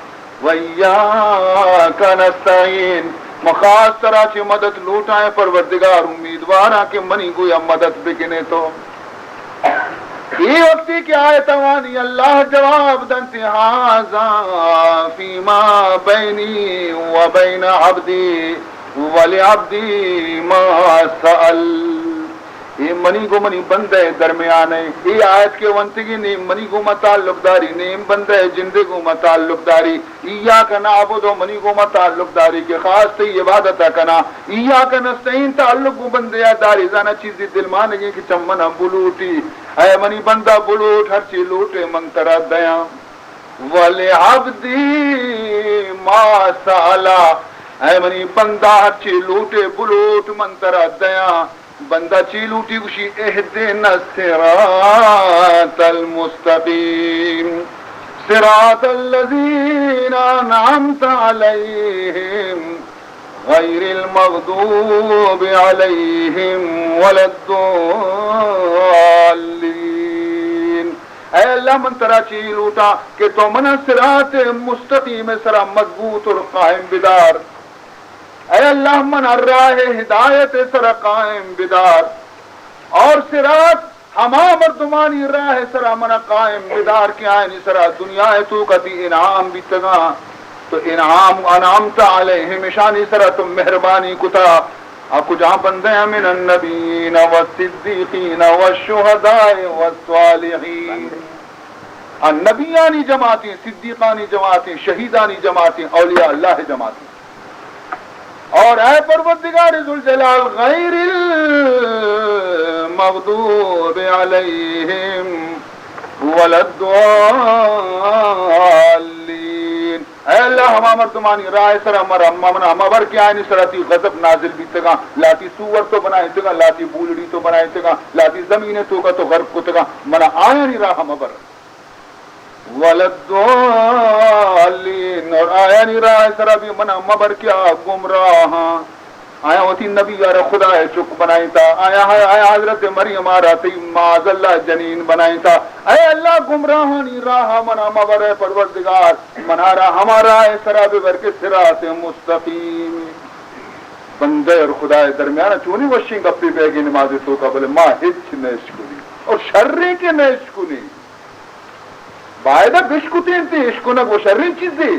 وَإِيَّاكَ نَسْتَعِينُ مخاص طرح چی مدد لوٹا ہے پروردگار امیدوارا کہ منی گویا مدد بکنے تو یہ وقتی کہ آئے توانی اللہ جواب دنتی حاضا فیما بینی و بین عبدی ولعبدی ما سأل یہ منی کو منی بندے درمیان ہے یہ آیت کے ونتگی نیم منی کو متعلق داری نیم بندے جندے کو متعلق داری ایاک نعبد و منی کو متعلق داری کے خاص تی عبادت کنا ایاک نستعین تعلق کو بندے داری زانا چیزی دل مانگی کہ چمنا بلوٹی اے منی بندہ بلوٹ ہر چی لوٹے من ترا دیا وَلِعَبْدِي مَا سَأَلَا اے منی بندہ ہر چی لوٹے بلوٹ من ترا دیا بندہ چی لوٹی کشی اہدنا الصراط المستقیم صراط الذین انعمت علیہم غیر المغضوب علیہم ولا الضالین اے اللہ من ترا چی لوٹا کہ تو منا صراط مستقیم سرا مضبوط اور قائم بدار اے اللہ من راہ ہدایت سرا قائم بدار اور صراط ہما مردمانی راہ سرا من قائم بدار کی آئینی سرا دنیا تو کتی انعام بیتگا تو انعامت علیہم شانی سرا تم مہربانی کتا آپ کو جہاں بندے ہیں من النبیین والصدیقین والشہداء والصالحین النبیانی جماعتیں صدیقانی جماعتیں شہیدانی جماعتیں اولیاء اللہ جماعتیں اور اے پروردگار ذوالجلال غیر المغضوب علیہم ولا الضالین اے اللہ ہما مردمانی رائے سرا مرمنا مبر کی آئینی سراتی غضب نازل بیتگا لاتی سور تو بنائے تگا لاتی بولڑی تو بنائے تگا لاتی زمین تو کا تو غرب کو تگا منا آئینی راہ مبر ولدالین اور آیا نہیں رہا ہے سرا بھی منا مبر کیا گمراہ آیا ہوتی نبی یار خدا ہے چک بنائی تھا آیا حضرت مریم آرہ تی معاذ اللہ جنین بنائی تھا اے اللہ گمراہ نہیں رہا منا مبر ہے پروردگار منا رہا ہمارا ہے سرا بھی بر کے صراط مستقیم بندے اور خدا ہے درمیان چونی وشیں گپی بیگی نماز تو کا بلے ماں ہچ نیشکونی اور شرری کے نیشکونی باعدہ بشکوتی انتی عشقونک وہ شرین چیز دی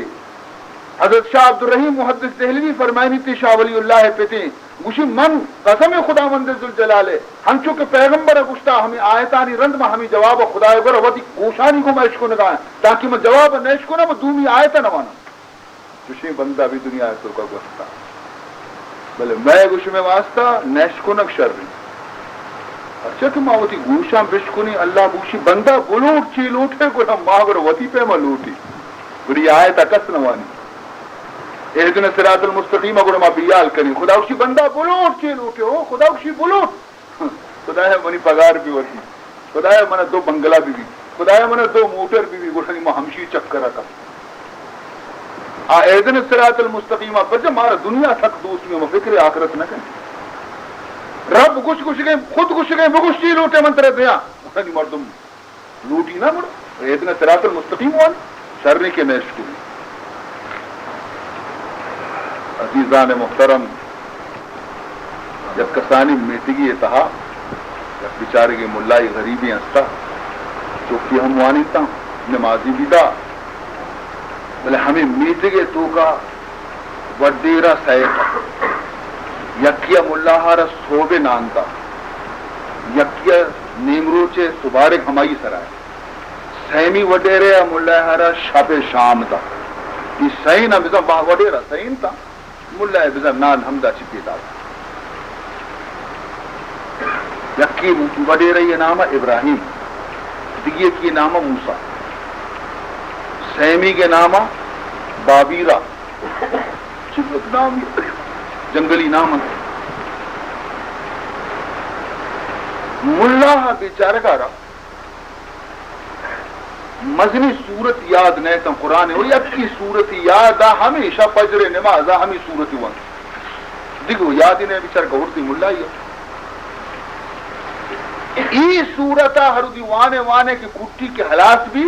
حضرت شاہ عبدالرحیم محدث دہلوی فرمائنی تھی شاہ ولی اللہ پیتی گوشی من قسم خدا مند ذوالجلالے ہم چونکہ پیغمبر گشتا ہمیں آیتانی رند میں ہمیں جواب خدا گر وقتی گوشانی کو میں عشقونک آیا تاکہ میں جواب نیشکونا میں دومی آیتا نوانا گوشی بندہ بھی دنیا ہے تو کا گوشتا بلے میں گوشی میں واسطہ نیشکونک شرین اچھا کہ ماں ہوتی گوشاں بشکنی اللہ گوشی بندہ بلوٹ چی لوٹے کو ہم ماں گر وطی پہ میں لوٹی گری آیتا کس نوانی اہدن صراط المستقیم اگر ماں بیال کریں خدا اکشی بندہ بلوٹ چی لوٹے ہو خدا اکشی بلوٹ خدا ہے منی پگار بھی ہوتی خدا ہے منہ دو بنگلہ بھی خدا ہے منہ دو موٹر بھی گوشنی ماں ہمشی چکر رکھا اہدن صراط المستقیم پر جب مارا دنیا تھک دوست میں فکر آخرت نہ کریں رب گوش گئے خود گوش گئے بگوش چی لوٹے منتر دیا مردم لوٹی نہ مڑ اتنا صراط المستقیم وان شرنے کے نیش کو عزیزان محترم جب کسانی میٹگی اتہا جب بیچارے کے ملائی غریبی ہستا چوکی ہم وانی تا نمازی بھی دا بولے ہمیں میتگے تو کا وڈیرا سیکا یکیا ملا ہارا صوبے نانتا یکیا نیمروچے سبارک ہمائی سرائے سیمی وڈیرے ملا ہارا شب شام تا یہ سین بزا وڈیرا سین تا ملا بزا نان حمدہ چپی دا یکی وڈیرے یہ نام ابراہیم دیگے کی نام موسیٰ سیمی کے نام بابیرا نام جنگلی نام ملا بیچارہ کا مزنی صورت یاد نہیں تو قرآن ہو یا کی صورت یاد آ ہمیشہ فجر نماز آ ہمیں صورت ون دیکھو یاد ہی نہیں بیچارہ گورتی ملا ہی ای صورت ہر دی وانے کی کٹی کے حلاس بھی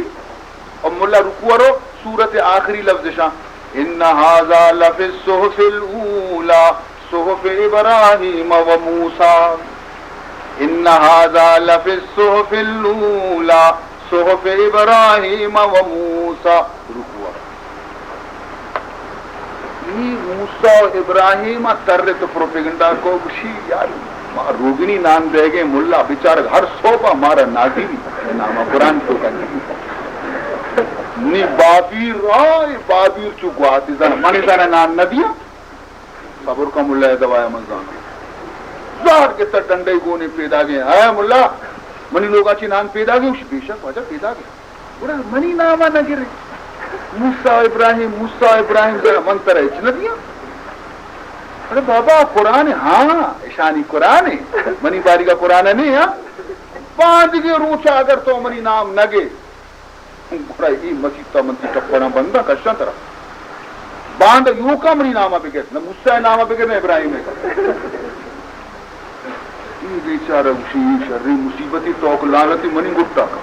اور ملا رکوع رو صورت آخری لفظ شاہ ان ھذا لفی الصحف الاولی صحف ابراہیم و موسیٰ ان ھذا لفی الصحف الاولی صحف ابراہیم و موسیٰ رکوع یہ موسیٰ و ابراہیم ترت پروپیگنڈا کو گشی یار روگنی نام دے گئے ملا بیچارہ ہر صوبہ ہمارا نادی نام قرآن کو کرنے نی بابیر رائے بابیر چکو آتی زانا منی زانا نان ندیا صبر کا ملا ہے دوایا منزانا زہر کے تر ڈنڈے گونے پیدا گئے آیا ملا منی لوگا چی نان پیدا گئے بے شک وجہ پیدا گئے بڑا منی ناما نہ گرے موسیٰ ابراہیم زانا منتر ہے ندیا ارے بابا قرآن ہاں اشانی قرآن ہے منی باری کا قرآن نہیں ہے باندھ کے روچا اگر تو منی نام نگے مسیطہ منتی ٹپڑا بندہ کشن طرح باندھ یوں کا منی نامہ بگے نہ موسیٰ نامہ بگے نہ ابراہیم ہے یہ بیچارہ شرری مصیبتی توق لعنتی منی گٹا کا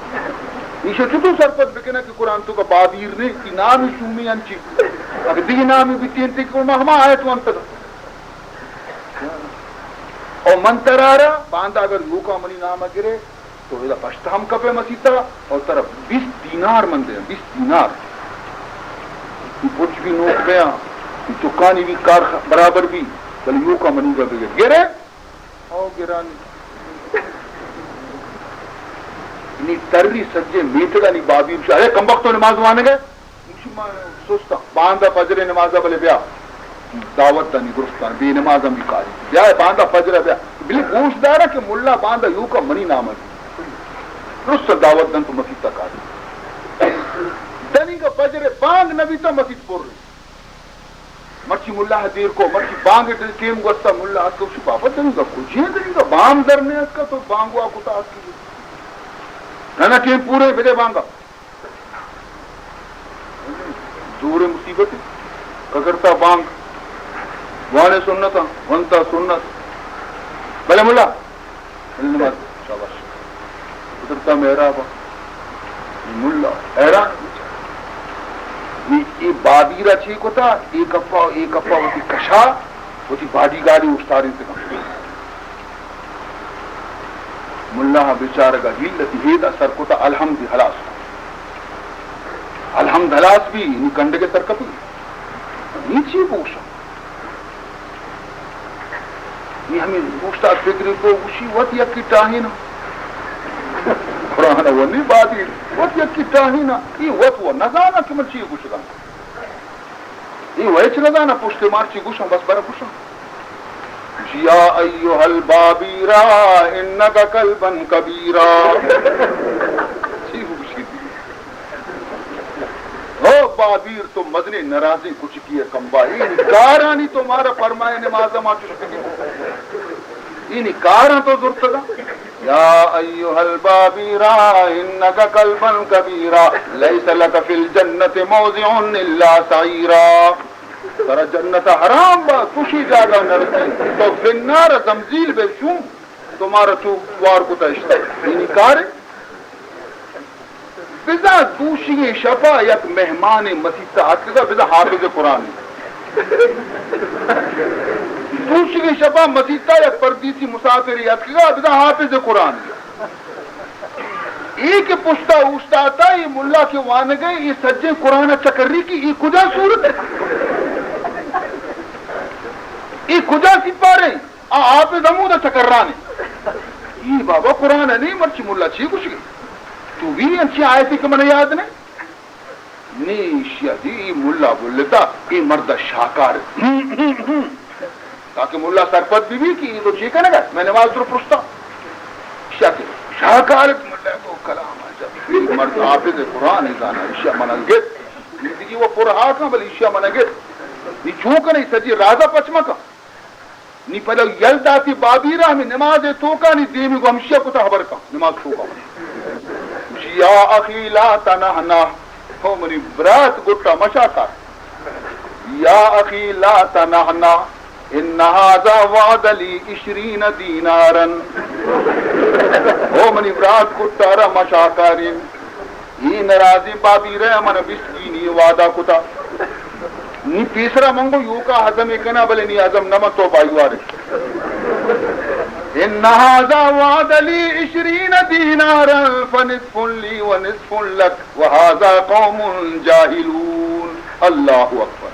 یہ چھتو سرپت بکنا کہ قرآن تو کا بابیر نے کی نامی شومی انچی اگر دی نامی بھی تین تھی کہ ہما آیت وانتا اور منترارا باندھا اگر یوں کا منی نامہ گرے تو یہ پشتا ہم کپے مسیطہ اور طرف 20 دینار مندے ہیں 20 دینار یہ پوچھ بھی نوک گیا یہ چکانی بھی کار برابر بھی بل یوں کا منی کا بگے گرے او گرانی انہی ترری سجے میتگا نہیں بابی ارے کم وقت تو نماز وانے گئے سوچتا باندھا فجر نمازہ بلے بیا دعوت دانی درستان بے نمازہ بھی کاری بیا باندھا فجر بیا بلی گوش دارا کہ ملا باندھا یوں کا منی نامہ درست دعوت دن تو مسیح تک آئی دنی کا فجر بانگ نبی تو مسیح پور رہی مرچی ملا دیر کو مرچی بانگ ٹیم گستا ملا تو بابا دنی کا کچھ ہے دنی کا بام درنے اس کا تو بانگو آکو تا آس کی نا ٹیم پورے بجے بانگا دور مصیبت ککرتا بانگ وانے سنتا ونتا سنت بلے ملا نماز شاباش ادھرتا محراب ملا حیران یہ بابیرا چھی کو تھا ایک افا وہ تھی کشا وہ تھی باڈی گاڑی استاری سے کم ملا بیچارہ کا ہیلت ہید اثر کو تھا الحمد حلاس الحمد حلاس بھی ان کنڈے کے سر کپی نیچی پوچھا یہ ہمیں پوچھتا فکری کو اسی وقت یک کی ٹاہین قرآن وہ نہیں بادی وقت یک کی ٹاہین یہ وقت وہ نزانا کہ من چیئے گوشتا یہ ویچ نزانا پوچھتے مار چیئے گوشتا بس برا گوشتا یا ایوہ البابیرا انکا قلبا کبیرا چیئے گوشتی ہو بابیر تو مدنی نرازی کچھ کیے کمبا یہ کارانی تو مارا فرمائے نمازہ ما چشکے یہ کاران تو ضرورت گا یا ایوہ البابیرا انکا قلبا کبیرا لیس لکا فی الجنت موضع الا سعیرا ترا جنت حرام با کشی جاگا نرسی تو فی النار زمزیل بے شون تمہارا چوار کو تشتا یہ کارے بزا دوشی شفا یک مہمان مسیح حقیقہ بزا حافظ قرآن دوشی شفا مسیح یک پردیسی مسافر حقیقہ بزا حافظ قرآن ایک پشتا اوستاتا یہ ملا کے وان گئے یہ سجے قرآن چکری کی یہ کجا صورت ہے یہ کجا سپارے آپ دمود چکرانے یہ بابا قرآن ہے نہیں مرچی ملا چھی کچھ گئی تو بھی اچھی آیتی کہ من یاد نہیں نیشیا دی ملا بولتا یہ مرد شاکار تاکہ ملا سرپت بھی کی تو ٹھیک ہے نا میں نماز در پرستا شاکار ملا کو کلام مرد حافظ قرآن ازانا اشیا منگت زندگی وہ پرہا کا بل اشیا منگت نی چونکہ نہیں سجی رازہ پچما کا نی پہلے یلداتی بابیرہ میں نماز توکا نی دیمی کو ہمشیا کو خبر کا نماز توکا یا اخی لا تنہنا ہو منی برات گٹا مشاکار یا اخی لا تنہنا ان هذا وعد لي 20 دینارا ہو منی برات گٹا مشاکارین یہ نرازی بابیرہ من بسکینی وعدہ کتا نی تیسرا منگو یو کا حضم کنا بلے نی حضم نمہ تو بائیوارے ان هذا وعد لي 20 دینارا فنصف لي ونصف لك وهذا قوم جاهلون اللہ اکبر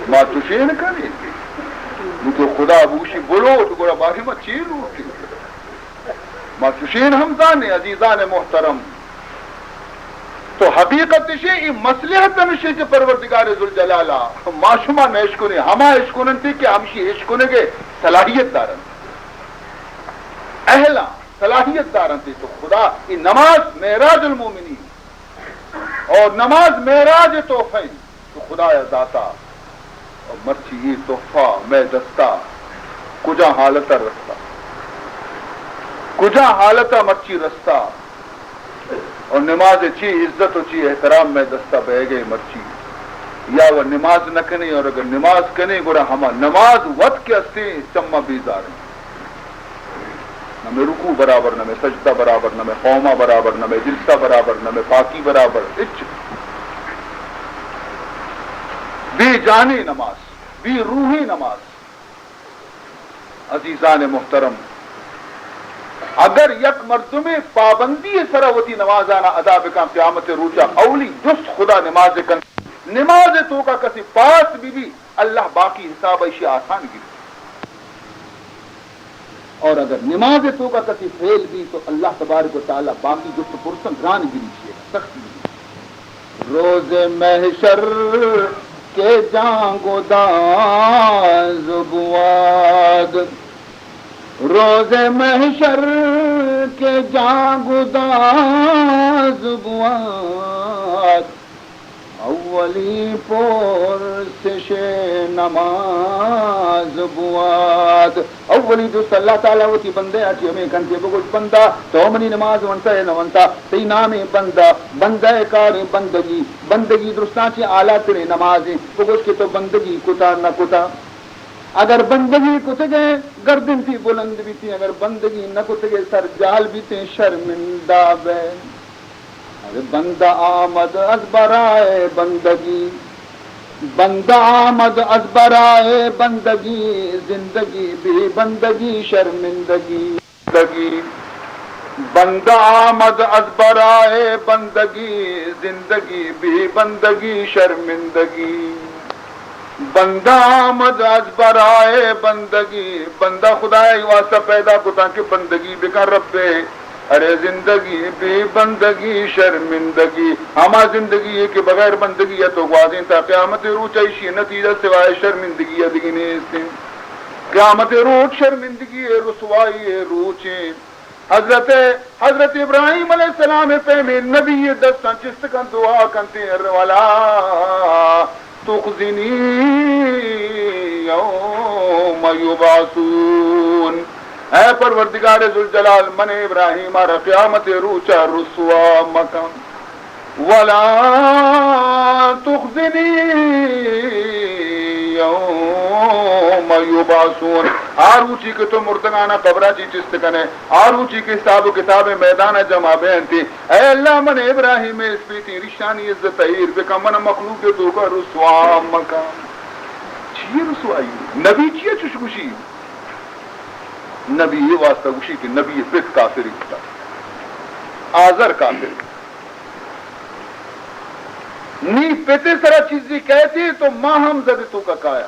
ما تشین کریں گے تو خدا بوشی بولو تو گوڑا باہی ما چیل اٹھے ما تشین ہمزانے عزیزان محترم تو حقیقت شے یہ مصلحت نمشے کے پروردگار ذوالجلالہ ما شما نشکنے ہما عشقنن تھی کہ ہمشی عشقنے کے صلاحیت دارن اہلا صلاحیت دارن تھی تو خدا یہ نماز معراج المومنین اور نماز معراج تحفہ تو خدا داتا اور مرچی یہ تحفہ میں دستا کجا حالتا رستا کجا حالتا مرچی رستا اور نماز چی عزت و چی احترام میں دستہ بہ گئے مرچی یا وہ نماز نہ کنے اور اگر نماز کنے گورا ہما نماز وقت کے استے چمہ بیزار ہیں نہ میں رکوع برابر نہ میں سجدہ برابر نہ میں قومہ برابر نہ میں جلسہ برابر نہ میں پاکی برابر اچ بے جانی نماز بے روحی نماز عزیزان محترم اگر یک مردم پابندی سراوتی نمازانا ادا بکا قیامت روچا اولی جس خدا نماز کن نماز تو کا کسی پاس بھی اللہ باقی حساب ایشی آسان گری اور اگر نماز تو کا کسی فیل بھی تو اللہ تبارک و تعالی باقی جس پرسن ران گری چھے سخت گری روز محشر کے جانگو داز بواد روز محشر کے جاگداز بواد اولی پرسش نماز بواد اولی جو صلی اللہ تعالیٰ ہوتی بندے آتی ہمیں کنتے بگوش بندہ تو منی نماز ونسا ہے نونسا تی نام بندہ بندہ کار بندگی بندگی درستان چی آلہ تیرے نمازیں بگوش کے تو بندگی کتا نہ کتا اگر بندگی کتے گئے گردن تھی بلند بھی تھی اگر بندگی نہ کتے گئے سر جال بھی تھی شرمندہ بے اگر بندہ آمد از برائے بندگی بندہ آمد از برائے بندگی زندگی بھی بندگی شرمندگی بندہ آمد از برائے بندگی زندگی بھی بندگی شرمندگی بندہ آمد از برائے بندگی بندہ خدا واسطہ پیدا کتا کہ بندگی بکن رب ارے زندگی بھی بندگی شرمندگی ہما زندگی ہے کہ بغیر بندگی ہے تو واضح تا قیامت روچ ایشی نتیجہ سوائے شرمندگی ہے دیگی نیستیں قیامت روچ شرمندگی ہے رسوائی ہے روچیں حضرت ابراہیم علیہ السلام پہ میں نبی دستان چست کن دعا کنتے والا تخزنی یوم یبعثون اے پروردگار ذوالجلال من ابراہیم اور قیامت روچا رسوا مکان ولا تخزنی یوم یبعثون آروچی کے تو مردگانہ قبرہ چی چست کنے آروچی کے حساب و کتاب میدان جمع بین تھی اے اللہ من ابراہیم اس پیتی رشانی عزت تحیر بکا من مخلوق تو کا رسوا مکان چی رسوائی نبی چیئے چشکشی نبی یہ واسطہ گوشی کہ نبی پت کافری ہوتا آزر کافر نی پتے سرا چیزی کہتی تو ماں ہم زد تو کا کایا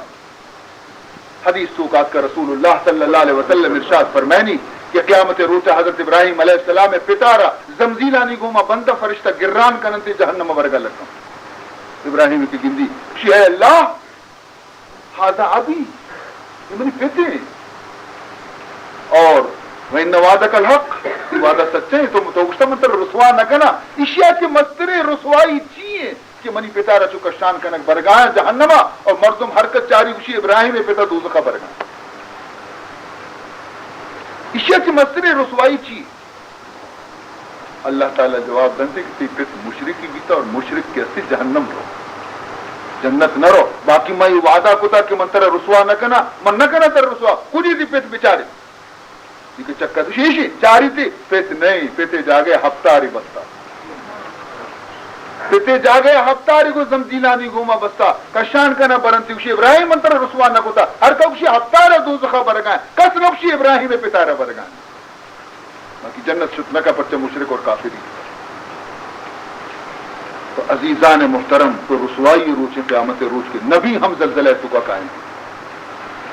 حدیث سوکات کا رسول اللہ صلی اللہ علیہ وسلم ارشاد فرمانی کہ قیامت روچہ حضرت ابراہیم علیہ السلام پتارا زمزیلا نہیں گوما بندہ فرشتہ گران کننتی جہنم ورگا لکھا ابراہیم کی گندی شیع اللہ ہاذا ابی یہ منی پتے اور وَإِنَّ وَعْدَكَ الْحَقِّ یہ وعدہ سچے ہیں تو گشتہ منتر رسوا نہ کنا اشیاء کے مسترے رسوائی چیئے کہ منی پتارا چکا شان کنک برگاہ جہنمہ اور مردم حرکت چاری وشی ابراہیم پتا دوزخہ برگاہ اشیاء کے مسترے رسوائی چیئے اللہ تعالیٰ جواب دنتے کہ تی پت مشرکی بیتا اور مشرک کے اسی جہنم رو جنت نہ رو باقی میں یہ وعدہ کتا کہ منتر رسوا نہ کنا من نہ کنا تر رسوا کجی تی پت بچارے کہ چکا تو شیشی چاری تھی پیتے نہیں پیتے جاگے ہفتاری بستا پیتے جاگے ہفتاری کو زمدیلانی گوما بستا کشان کا نہ برنتی وشی ابراہیم منتر رسوا نہ کتا ہر کبشی ہفتارہ دوزخہ برگائیں کس نبشی ابراہیم پتارہ برگائیں باقی جنت شتنہ کا پرچہ مشرک اور کافری تو عزیزان محترم تو رسوائی روچ قیامت روچ کے نبی ہم زلزلہ تو کا قائم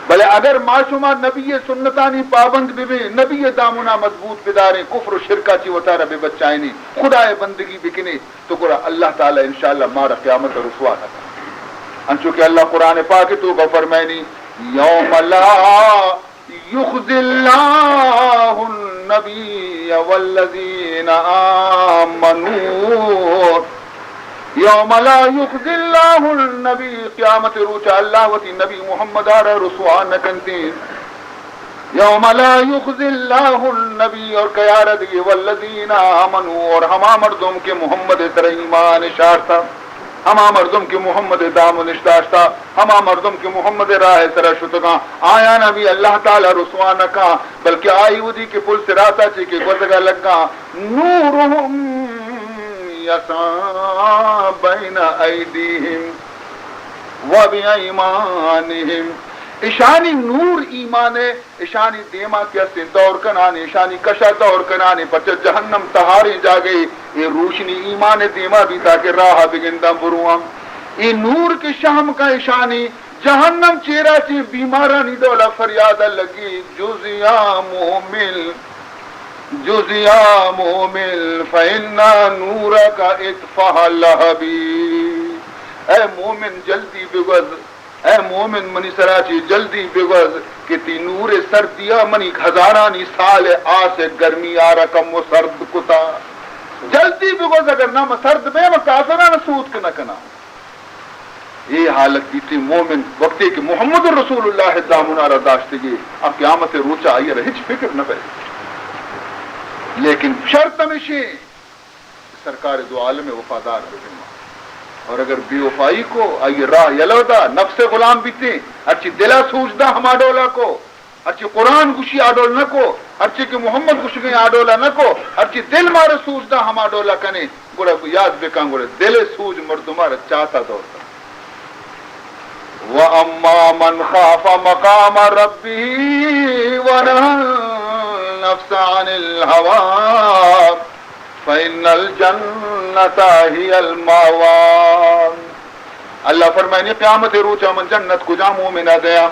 بلے اگر معشومہ نبی سنتانی پابند بھی نبی دامنا مضبوط بداریں کفر و شرکا چی وطارہ بے بچائنی خدا بندگی بکنے تو قرآن اللہ تعالیٰ انشاءاللہ مارا قیامت رسوا نہ انچو کہ اللہ قرآن پاک تو کا فرمائنی یوم لا یخزی اللہ النبی والذین آمنوا یوم لا یخزی اللہ النبی قیامت روچہ اللہ وتی نبی محمد آرہ رسوا نکنتین یوم لا یخزی اللہ النبی اور قیارت یہ والذین آمنوا اور ہما مردم کے محمد سر ایمان اشارتا ہما مردم کے محمد دامن اشتاشتا ہما مردم کے محمد راہ سر شتگاں آیا نبی اللہ تعالی رسوا نکا بلکہ آئی ودی کے پل سراتا چی کے گزگا لگا نورہم یسعی بین ایدیہم و بایمانہم اشانی نور ایمان اشانی دیما کیسے دور کنانے اشانی کشا دور کنانے پچھا جہنم تہارے جا گئی یہ روشنی ایمان دیما بھی تاکہ راہ بگندہ بروام یہ نور کے شہم کا اشانی جہنم چیرا چی بیمارانی دولا فریادہ لگی جزیا مومل جزیا مومل فإنا نورک اطفح لہبی اے مومن جلدی بگز اے مومن منی سراچی جلدی بگز کہ تی نور سردیا منی ہزارانی سال آس گرمی آرہ کم و سرد کتا جلدی بگز اگر نہ سرد میں کافرہ نسود کنا کنا یہ حالت بیتی مومن وقتی کہ محمد رسول اللہ دامنا رداشتے گئے اب قیامت روچہ آئیے رہے فکر نہ پہلے لیکن شرط ہمیشہ سرکار دو عالم وفادار رہے اور اگر بے وفائی کو آئیے راہ یلودا نفس غلام بیتے ہرچی دلہ سوچدہ ہم آڈولا کو ہرچی قرآن گوشی آڈول نہ کو ہرچی کہ محمد گوش گئے آڈولا نہ کو ہرچی دل مارے سوچدہ ہم آڈولا کنے گوڑا یاد بکن گوڑا دل سوچ مردمار چاہتا دورتا وَأَمَّا مَنْ خَافَ مَقَامَ رَبِّهِ وَنَهَى النَّفْسَ عَنِ الْهَوَىٰ فَإِنَّ الْجَنَّةَ هِيَ الْمَأْوَىٰ اللہ فرمائنی قیامت روچہ من جنت کجا مومن گیا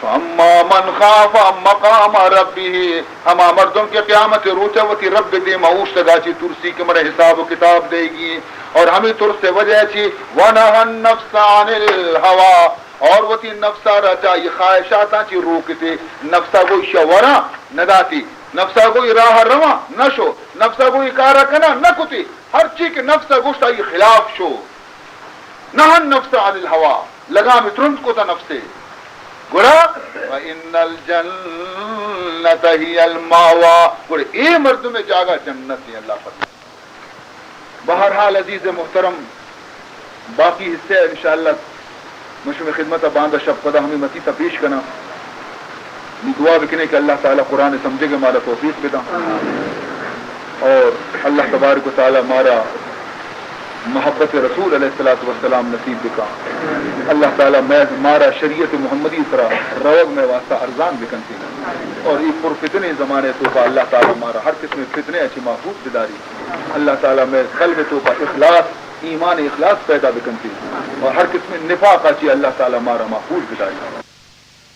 فَأَمَّا مَنْ خَافَ مَقَامَ رَبِّهِ ہما مردم کے قیامت روچہ وتی رب دے معوش تگا چی ترسی کے مرے حساب و کتاب دے گی اور ہمیں ترس سے وجہ چی وَنَهَى النَّفْسَ عَنِ الْهَوَىٰ اور وہ تی نفسا رچا یہ خواہشاتا چی روکتے نفسا کوئی شورا نداتی نفسا کوئی راہ روا نہ شو نفسا کوئی کارا کنا نہ کتی ہر چیز کے نفسا گوشتا یہ خلاف شو نہن نفسا عن الہوا لگا میں ترنت کو تا نفسے گوڑا وَإِنَّ الْجَنَّةَ هِيَ الْمَأْوَىٰ گوڑا اے مرد میں جاگا جنت اللہ فرمائے بہرحال عزیز محترم باقی حصے انشاءاللہ مشروع خدمت باندھا شب قدہ ہمیں متیتا پیش کرنا دعا بکنے کہ اللہ تعالیٰ قرآن سمجھے گا مالا توفیق بدا اور اللہ تبارک و تعالیٰ مارا محبت رسول علیہ الصلوۃ والسلام نصیب بکا اللہ تعالیٰ میں مارا شریعت محمدی سرا روگ میں واسطہ ارزان بکن تھی اور یہ پرفتنے زمانے تو کا اللہ تعالیٰ مارا ہر قسم فتنے اچھی محفوظ بداری اللہ تعالیٰ میں قلب تو کا اخلاص ایمان اخلاص پیدا بکن تھی اور ہر قسم نفاق اچھی اللہ تعالیٰ مارا محفوظ بداری